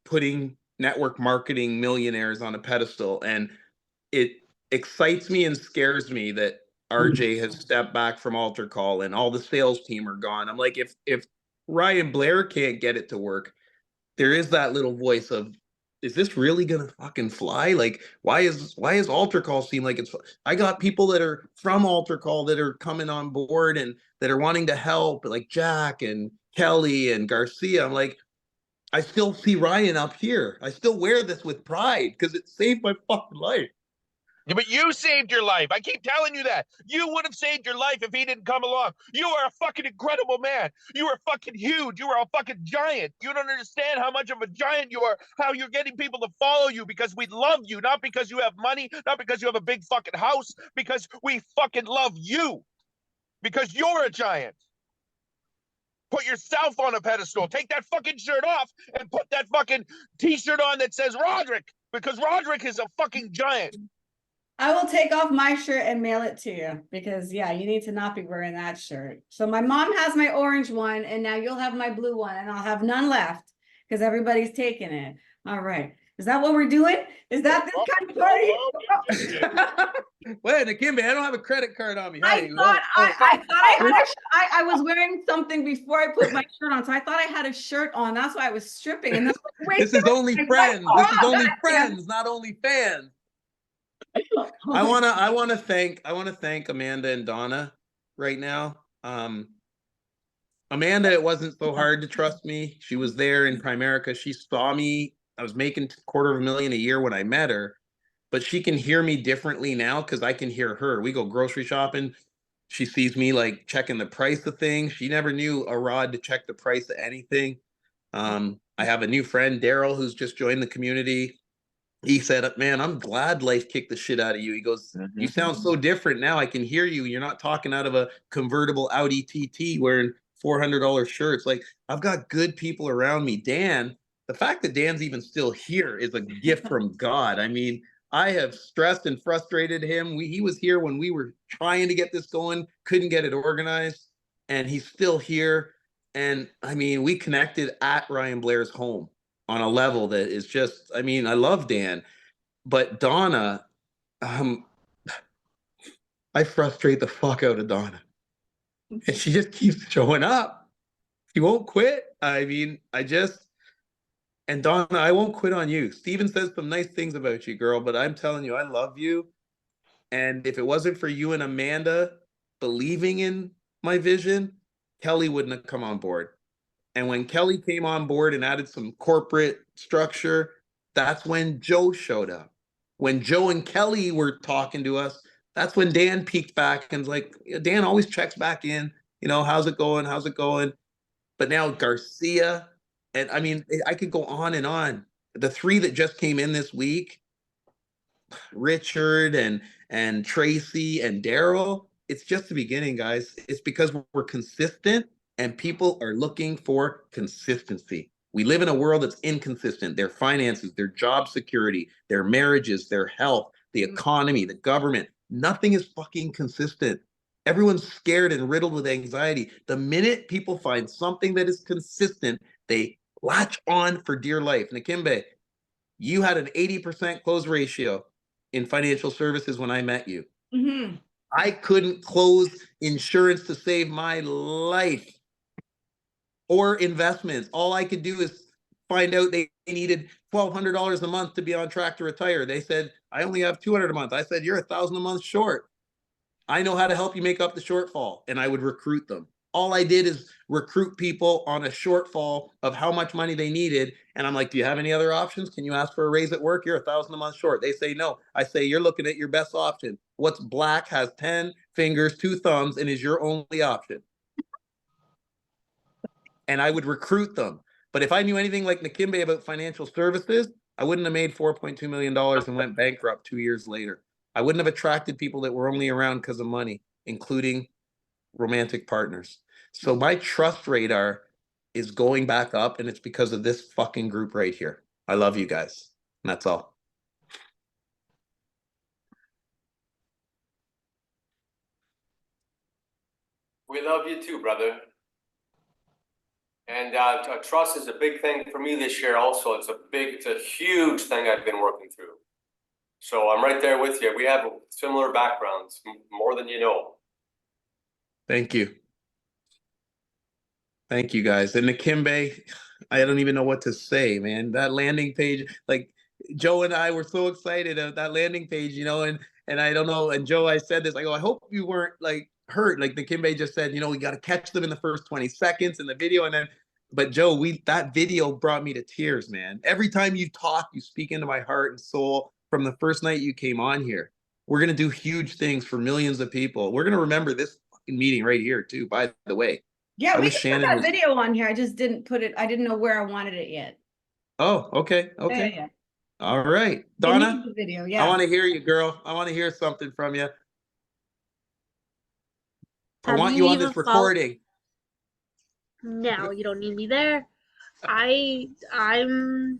putting network marketing millionaires on a pedestal. And it excites me and scares me that RJ has stepped back from Alter Call and all the sales team are gone. I'm like, if Ryan Blair can't get it to work, there is that little voice of, is this really gonna fucking fly? Like, why is Alter Call seem like it's? I got people that are from Alter Call that are coming on board and that are wanting to help, like Jack and Kelly and Garcia. I'm like, I still see Ryan up here. I still wear this with pride because it saved my fucking life. Yeah, but you saved your life. I keep telling you that. You would have saved your life if he didn't come along. You are a fucking incredible man. You are fucking huge. You are a fucking giant. You don't understand how much of a giant you are, how you're getting people to follow you because we love you, not because you have money, not because you have a big fucking house, because we fucking love you. Because you're a giant. Put yourself on a pedestal. Take that fucking shirt off and put that fucking t-shirt on that says Roderick, because Roderick is a fucking giant. I will take off my shirt and mail it to you because yeah, you need to not be wearing that shirt. So my mom has my orange one and now you'll have my blue one and I'll have none left because everybody's taking it. All right. Is that what we're doing? Is that this kind of party? Wait, Nakimbe, I don't have a credit card on me. I Honey. thought I was wearing something before I put my shirt on, so I thought I had a shirt on. That's why I was stripping. And then wait, This is only friends. This is only friends, not only fans. I wanna thank Amanda and Donna right now. Amanda, it wasn't so hard to trust me. She was there in Primerica. She saw me. I was making $250,000 a year when I met her, but she can hear me differently now because I can hear her. We go grocery shopping. She sees me like checking the price of things. She never knew a Rod to check the price of anything. I have a new friend, Daryl, who's just joined the community. He said, man, I'm glad life kicked the shit out of you. He goes, you sound so different now. I can hear you. You're not talking out of a convertible Audi TT wearing $400 shirts. Like, I've got good people around me. Dan, the fact that Dan's even still here is a gift from God. I mean, I have stressed and frustrated him. He was here when we were trying to get this going, couldn't get it organized, and he's still here. And I mean, we connected at Ryan Blair's home on a level that is just, I mean, I love Dan, but Donna, I frustrate the fuck out of Donna. And she just keeps showing up. She won't quit. I mean, and Donna, I won't quit on you. Steven says some nice things about you, girl, but I'm telling you, I love you. And if it wasn't for you and Amanda believing in my vision, Kelly wouldn't have come on board. And when Kelly came on board and added some corporate structure, that's when Joe showed up. When Joe and Kelly were talking to us, that's when Dan peeked back and was like, Dan always checks back in, how's it going? How's it going? But now Garcia, and I mean, I could go on and on. The three that just came in this week, Richard and Tracy and Daryl, it's just the beginning, guys. It's because we're consistent and people are looking for consistency. We live in a world that's inconsistent. Their finances, their job security, their marriages, their health, the economy, the government, nothing is fucking consistent. Everyone's scared and riddled with anxiety. The minute people find something that is consistent, they latch on for dear life. Nakimbe, you had an 80% close ratio in financial services when I met you. Mhm. I couldn't close insurance to save my life or investments. All I could do is find out they needed $1,200 a month to be on track to retire. They said, I only have 200 a month. I said, you're 1,000 a month short. I know how to help you make up the shortfall. And I would recruit them. All I did is recruit people on a shortfall of how much money they needed. And I'm like, do you have any other options? Can you ask for a raise at work? You're 1,000 a month short. They say no. I say, you're looking at your best option. What's black, has 10 fingers, 2 thumbs, and is your only option. And I would recruit them. But if I knew anything like Nakimbe about financial services, I wouldn't have made $4.2 million and went bankrupt 2 years later. I wouldn't have attracted people that were only around because of money, including romantic partners. So my trust radar is going back up, and it's because of this fucking group right here. I love you guys. And that's all. We love you too, brother. And trust is a big thing for me this year also. It's a huge thing I've been working through. So I'm right there with you. We have similar backgrounds, more than you know. Thank you. Thank you, guys. And Nakimbe, I don't even know what to say, man. That landing page, like Joe and I were so excited of that landing page, you know, and I don't know. And Joe, I said this, I go, I hope you weren't like hurt. Like Nakimbe just said, you know, we got to catch them in the first 20 seconds in the video. And then, but Joe, that video brought me to tears, man. Every time you talk, you speak into my heart and soul from the first night you came on here. We're going to do huge things for millions of people. We're going to remember this fucking meeting right here too, by the way. Yeah, I we wish can Shannon put that was. video on here. I just didn't put it. I didn't know where I wanted it yet. Oh, okay. Okay. Yeah. All right. It Donna, needs the video. I Yeah. want to hear you, girl. I want to hear something from you. I Have want you you on even this recording. No, you don't need me there. I'm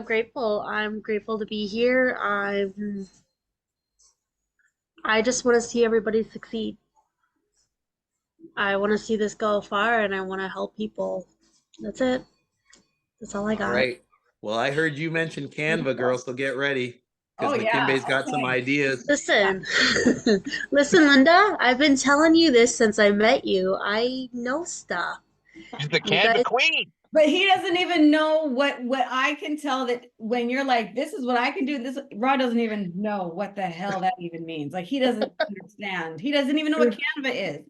grateful. I'm grateful to be here. I just want to see everybody succeed. I want to see this go far and I want to help people. That's it. That's all I All got. right. Well, I heard you mention Canva, girl, so get ready because Oh, yeah. Nakimbe's got some Okay. ideas. Listen, listen, Linda, I've been telling you this since I met you. I know stuff. She's the You Canva guys, queen. But he doesn't even know what I can tell that when you're like, this is what I can do. This Rod doesn't even know what the hell that even means. Like he doesn't understand. He doesn't even know what Canva is.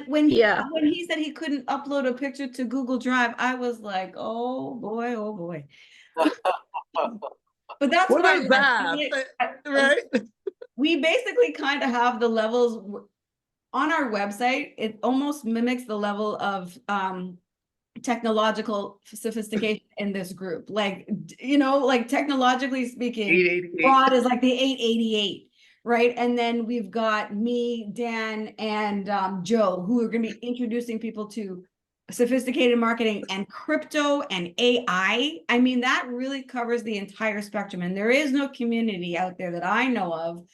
When yeah. he said he couldn't upload a picture to Google Drive, I was like, oh boy, oh boy. But that's What what I about like. that? Right? We basically kind of have the levels on our website. It almost mimics the level of technological sophistication in this group. Like, you know, like technologically speaking, 888. Rod is like the 888, right? And then we've got me, Dan, and Joe, who are going to be introducing people to sophisticated marketing and crypto and AI. I mean, that really covers the entire spectrum. And there is no community out there that I know of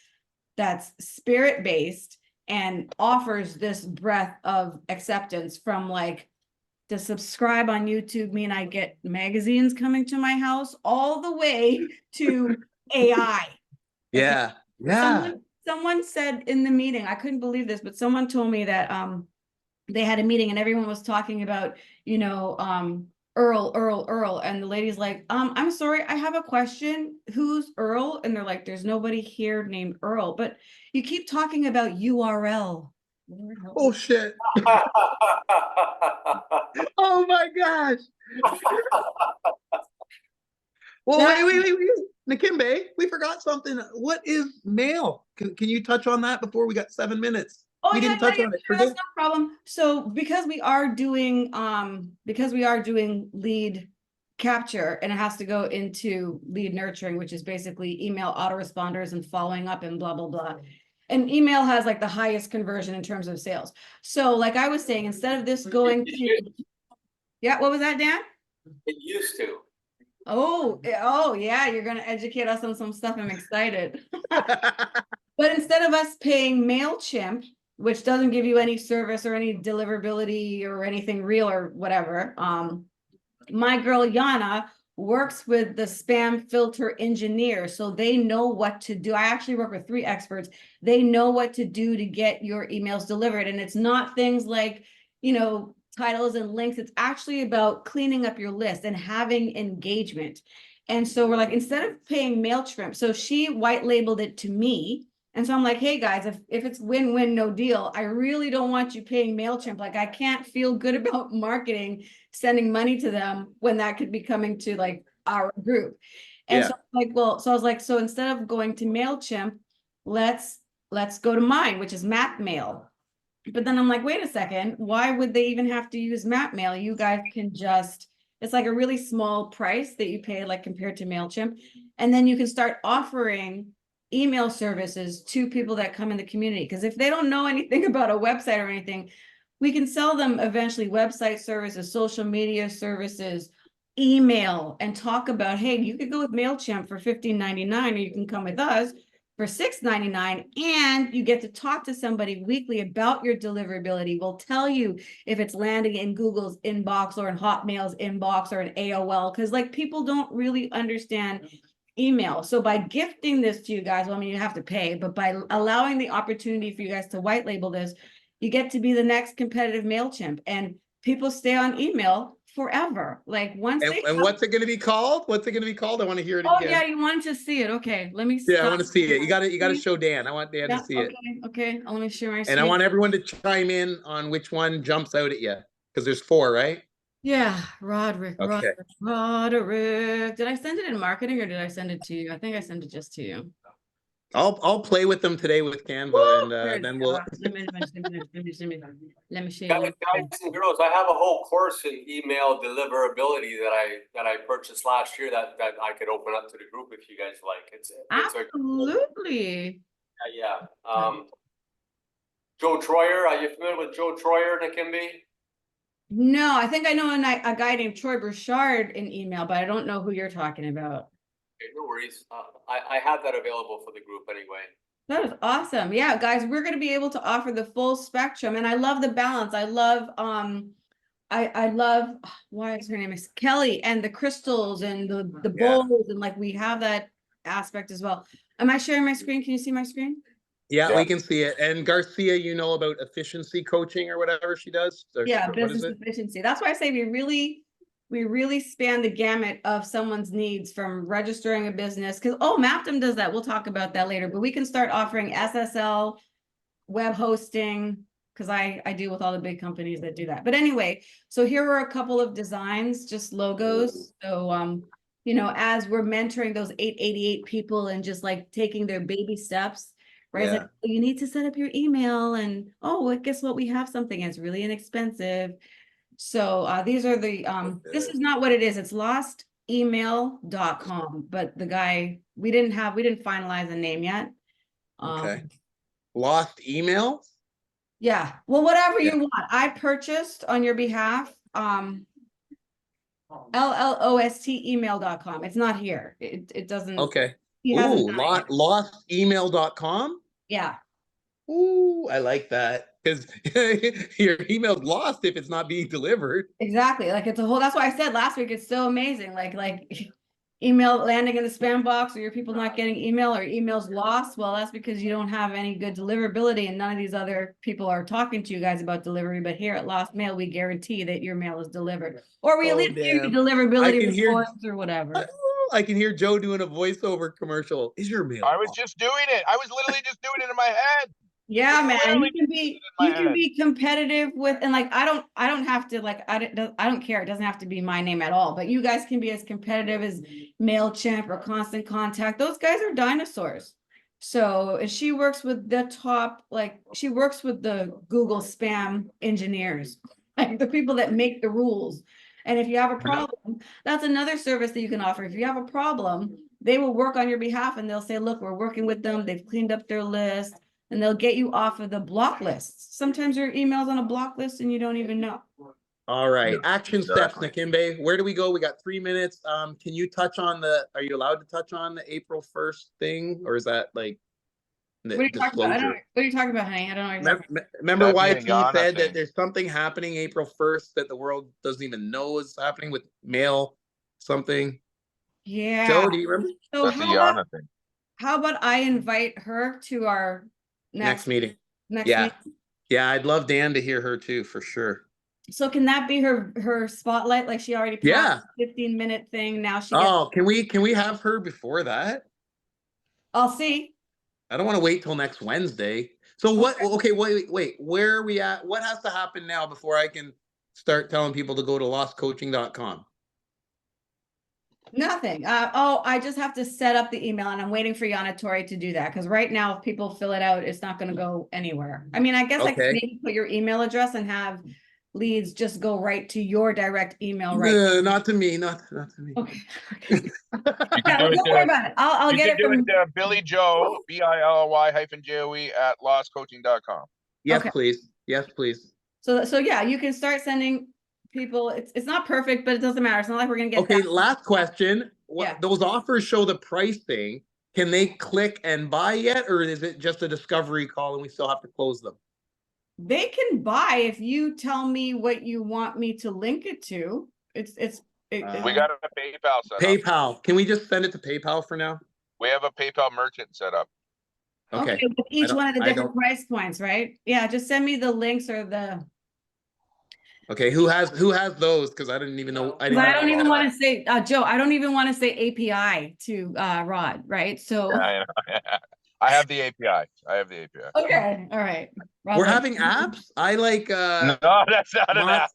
that's spirit-based and offers this breadth of acceptance from like, to subscribe on YouTube mean I get magazines coming to my house all the way to AI. Yeah. Yeah. Someone said in the meeting, I couldn't believe this, but someone told me that they had a meeting and everyone was talking about, you know, Earl. And the lady's like, I'm sorry, I have a question. Who's Earl? And they're like, there's nobody here named Earl, but you keep talking about URL. Oh, shit. Oh, my gosh. Well, wait. Nakimbe, we forgot something. What is mail? Can you touch on that before we got 7 minutes? Oh, We didn't touch on it. sure, that's no problem. So because we are doing lead capture and it has to go into lead nurturing, which is basically email autoresponders and following up and blah, blah, blah. And email has like the highest conversion in terms of sales. So like I was saying, instead of this going to, yeah, what was that, Dan? It used to. Oh yeah, you're gonna educate us on some stuff. I'm excited. But instead of us paying MailChimp, which doesn't give you any service or any deliverability or anything real or whatever, my girl Yana works with the spam filter engineer, so they know what to do. I actually work with 3 experts. They know what to do to get your emails delivered. And it's not things like, you know, titles and links. It's actually about cleaning up your list and having engagement. And so we're like, instead of paying MailChimp, so she white labeled it to me. And so I'm like, hey guys, if it's win-win, no deal, I really don't want you paying MailChimp. Like, I can't feel good about marketing, sending money to them when that could be coming to like our group. And so I'm like, well, so I was like, so instead of going to MailChimp, let's go to mine, which is MapMail. But then I'm like, wait a second, why would they even have to use MapMail? You guys can just, it's like a really small price that you pay, like compared to MailChimp. And then you can start offering email services to people that come in the community. Because if they don't know anything about a website or anything, we can sell them eventually website services, social media services, email, and talk about, hey, you could go with MailChimp for $15.99, or you can come with us for $6.99, and you get to talk to somebody weekly about your deliverability. We'll tell you if it's landing in Google's inbox or in Hotmail's inbox or in AOL, because like people don't really understand email. So by gifting this to you guys, well, I mean, you have to pay, but by allowing the opportunity for you guys to white label this, you get to be the next competitive MailChimp, and people stay on email forever. Like once they And what's it going to be called? What's it going to be called? I want to hear it Oh again. yeah, you wanted to see it. Okay, let me Yeah, I stop. want to see it. You got to show Dan. I want Dan Yeah, to see okay, it. okay. Let me share my And screen. I want everyone to chime in on which one jumps out at you, because there's 4, right? Yeah, Roderick, Okay. Roderick. Did I send it in marketing or did I send it to you? I think I sent it just to you. I'll play with them today with Canva, Woo! and then we'll. Let me show Guys, you. guys and girls, I have a whole course in email deliverability that I purchased last year that I could open up to the group if you guys like. It's Absolutely. yeah. Joe Troyer, are you familiar with Joe Troyer, Nakimbe? No, I think I know a guy named Troy Burchard in email, but I don't know who you're talking about. Okay, no worries. I have that available for the group anyway. That is awesome. Yeah, guys, we're going to be able to offer the full spectrum, and I love the balance. I love I love why is her name is Kelly, and the crystals and the bowls, and like we have that aspect as well. Am I sharing my screen? Can you see my screen? Yeah, we can see it. And Garcia, you know about efficiency coaching or whatever she does? Yeah, what business is it? efficiency. That's why I say we really span the gamut of someone's needs, from registering a business, because Maptum does that. We'll talk about that later, but we can start offering SSL, web hosting, because I deal with all the big companies that do that. But anyway, so here are a couple of designs, just logos. So you know, as we're mentoring those 888 people and just like taking their baby steps, right? It's like, you need to set up your email, and guess what? We have something that's really inexpensive. So these are the this is not what it is. It's lostemail.com, but the guy, we didn't finalize the name yet. Okay. Lost email? Yeah. Well, whatever you want. I purchased on your behalf LLOST email.com. It's not here. It doesn't. Okay. He Ooh, hasn't done it yet. lostemail.com? Yeah. Ooh, I like that. Because your email's lost if it's not being delivered. Exactly. Like it's a whole, that's why I said last week, it's so amazing. Like email landing in the spam box, or your people not getting email, or emails lost. Well, that's because you don't have any good deliverability, and none of these other people are talking to you guys about delivery. But here at Lost Mail, we guarantee that your mail is delivered, or we at least give you deliverability reports or whatever. I can hear Joe doing a voiceover commercial. Is your mail? I was just doing it. I was literally just doing it in my head. Yeah, man, you can be competitive with, and like I don't have to, like I don't care. It doesn't have to be my name at all. But you guys can be as competitive as MailChimp or Constant Contact. Those guys are dinosaurs. So she works with the top, like she works with the Google spam engineers, like the people that make the rules. And if you have a problem, that's another service that you can offer. If you have a problem, they will work on your behalf, and they'll say, look, we're working with them. They've cleaned up their list. And they'll get you off of the block lists. Sometimes your email's on a block list and you don't even know. All right. Action steps, Nakimbe. Where do we go? We got 3 minutes. Can you touch on are you allowed to touch on the April 1st thing? Or is that like? What are you talking about? I don't, disclosure. what are you talking about, honey? I don't know. what you're talking Remember That'd be a YP Yana said that thing. there's something happening April 1st that the world doesn't even know is happening with mail something. Yeah. Joe, do you remember? So That's a how Yana thing. about I invite her to our Next meeting. next Yeah. meeting? Yeah, I'd love Dan to hear her too, for sure. So can that be her spotlight? Like she already Yeah. passed 15-minute thing. Now she gets, Oh, can we have her before that? I'll see. I don't want to wait till next Wednesday. So what? Okay, wait. Where are we at? What has to happen now before I can start telling people to go to lostcoaching.com? Nothing. Oh, I just have to set up the email and I'm waiting for Yana Tori to do that. Because right now, if people fill it out, it's not going to go anywhere. I mean, I guess I could Okay. maybe put your email address and have leads just go right to your direct email, right? No, not to me. Not to me. Okay. Okay. You can do it Don't worry to, about it. I'll you get can it do from. it to Billy Joe, BILLY-JOE at lostcoaching.com. Yes, Okay. please. Yes, please. So yeah, you can start sending people. It's not perfect, but it doesn't matter. It's not like we're gonna get. Okay, that. last question. What Yeah. those offers show the pricing? Can they click and buy yet, or is it just a discovery call and we still have to close them? They can buy if you tell me what you want me to link it to. We got a PayPal set up. PayPal. Can we just send it to PayPal for now? We have a PayPal merchant set up. Okay. with each don't- one of the I different don't- price points, right? Yeah, just send me the links or the. Okay. Who has those? Because I didn't even know. I don't even know want that. to say, Joe, I don't even want to say API to Rod, right? So I have the API. I have the API. okay, all right. Rod's We're like, having apps. I like No, that's not an not- app.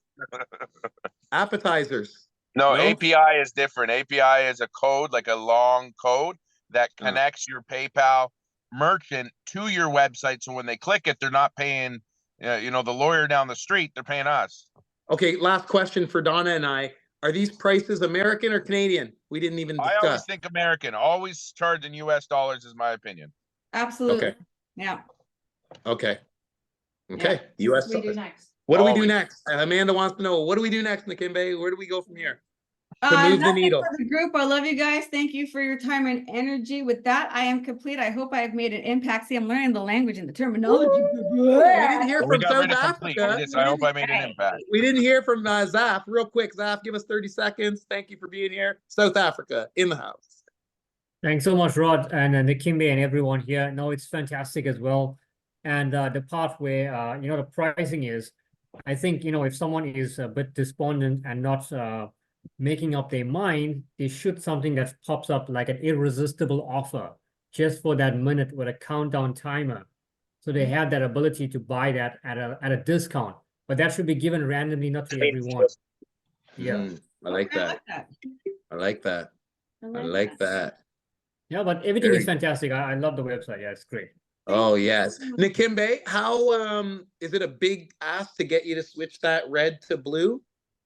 appetizers. No, No? API is different. API is a code, like a long code that connects your PayPal merchant to your website. So when they click it, they're not paying, the lawyer down the street. They're paying us. Okay. Last question for Donna and I. Are these prices American or Canadian? We didn't even I always discuss. think American. Always charge in US dollars is my opinion. absolutely. Okay. Yeah. Okay. Yeah. Okay. US. What do we do next? What do we do Always. next? Amanda wants to know. What do we do next, Nakimbe? Where do we go from here? To move the Nothing needle. for the group. I love you guys. Thank you for your time and energy. With that, I am complete. I hope I have made an impact. See, I'm learning the language and the terminology. We didn't hear Well, we from got South rid of complete. Africa. I hope I made an impact. We didn't hear from Zaf. Real quick, Zaf, give us 30 seconds. Thank you for being here. South Africa in the house. Thanks so much, Rod, and Nakimbe and everyone here. No, it's fantastic as well. And the part where, the pricing is, I think, if someone is a bit despondent and not making up their mind, they should something that pops up like an irresistible offer just for that minute with a countdown timer. So they have that ability to buy that at a discount, but that should be given randomly, not to everyone. Yeah. I like that. I like that. I like that. Yeah, but everything Very is fantastic. I love the website. Yeah, it's great. Oh, yes. Nakimbe, how is it a big ask to get you to switch that red to blue?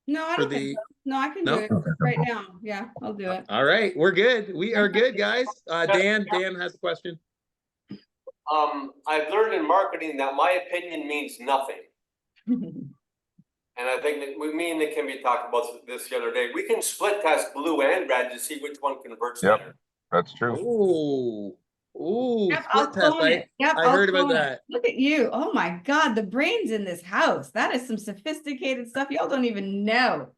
No, I For don't think the- so. No, I can No? do it right now. Yeah, I'll do it. All right, we're good. We are good, guys. Dan has a question. I've learned in marketing that my opinion means nothing. And I think that me and Nakimbe talked about this the other day. We can split test blue and red to see which one converts Yep. better. That's true. Yep, I'll split test. clone it. Yep, I I'll heard about clone it. that. Look at you. Oh my God, the brains in this house. That is some sophisticated stuff. Y'all don't even know.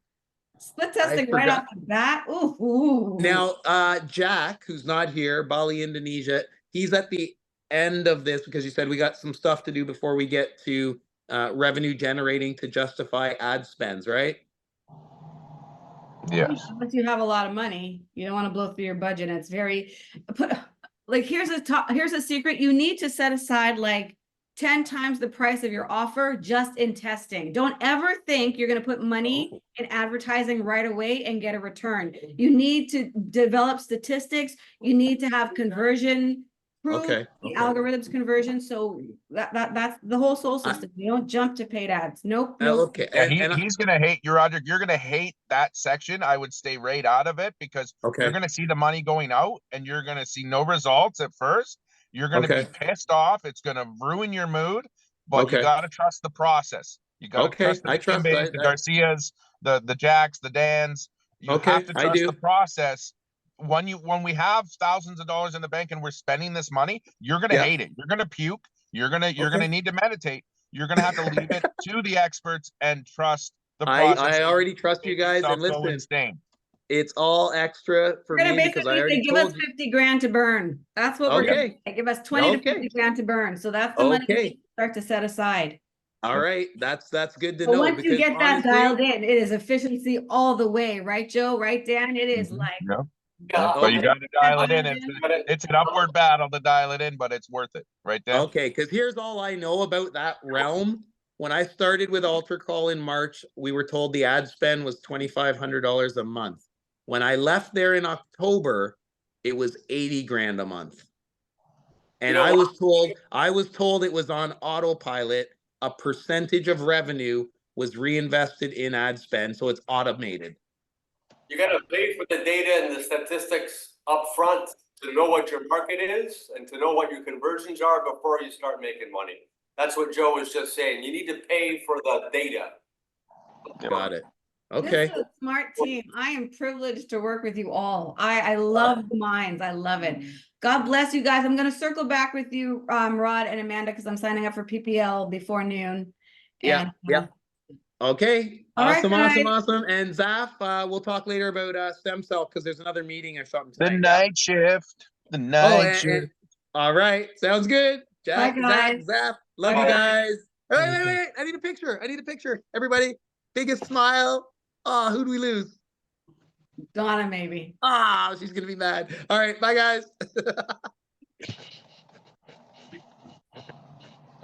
Split testing right off the bat. Ooh. Now, Jack, who's not here, Bali, Indonesia, he's at the end of this because you said we got some stuff to do before we get to revenue generating to justify ad spends, right? Yes. Once you have a lot of money, you don't want to blow through your budget. And it's very like here's a secret. You need to set aside like 10 times the price of your offer just in testing. Don't ever think you're going to put money in advertising right away and get a return. You need to develop statistics. You need to have conversion proof, the algorithms conversion. So that's the whole soul system. You don't jump to paid ads. Nope. Okay. Yeah, he's gonna hate you, Roger. You're gonna hate that section. I would stay right out of it because you're gonna see the money going out and you're gonna see no results at first. You're gonna be pissed off. It's gonna ruin your mood, but you gotta trust the process. You gotta trust the Nakimbes, the Garcias, the Jacks, the Dans. You have to trust the process when we have thousands of dollars in the bank and we're spending this money, you're gonna Yeah. hate it. You're gonna puke. You're gonna need to meditate. You're gonna have to leave it to the experts and trust the process. I already trust you guys, and Yourself go listen, insane. it's all extra for We're gonna me because I basically say, already give us told you. 50 grand to burn. That's what we're gonna Okay. say. Give us 20 to Okay. 50 grand to burn. So that's the money we Okay. need to start to set aside. All right, that's good to But know once you because get that honestly, dialed in, it is efficiency all the way, right, Joe? Right, Dan? It is Mhm. like. Yeah. Yeah, But you Okay. got to dial it in. Imagine. It's an upward battle to dial it in, but it's worth it, right there. Okay, because here's all I know about that realm. When I started with Alter Call in March, we were told the ad spend was $2,500 a month. When I left there in October, it was 80 grand a month. And know I what? was told it was on autopilot. A percentage of revenue was reinvested in ad spend, so it's automated. You gotta pay for the data and the statistics upfront to know what your market is and to know what your conversions are before you start making money. That's what Joe was just saying. You need to pay for the data. Got it. This Okay. is a smart team. I am privileged to work with you all. I love the minds. I love it. God bless you guys. I'm going to circle back with you, Rod and Amanda, because I'm signing up for PPL before noon. Yeah. And, Yeah. Okay. All right, Awesome. And Zaf, we'll talk later about stem cell because there's another meeting or something The tonight. night shift. The Oh, night shift. all right. Sounds good. Jack, Bye, Zach, guys. Zaf. Love Bye, you guys. guys. Wait. I need a picture. Everybody, biggest smile. Oh, who'd we lose? Donna, maybe. Ah, she's gonna be mad. All right, bye guys.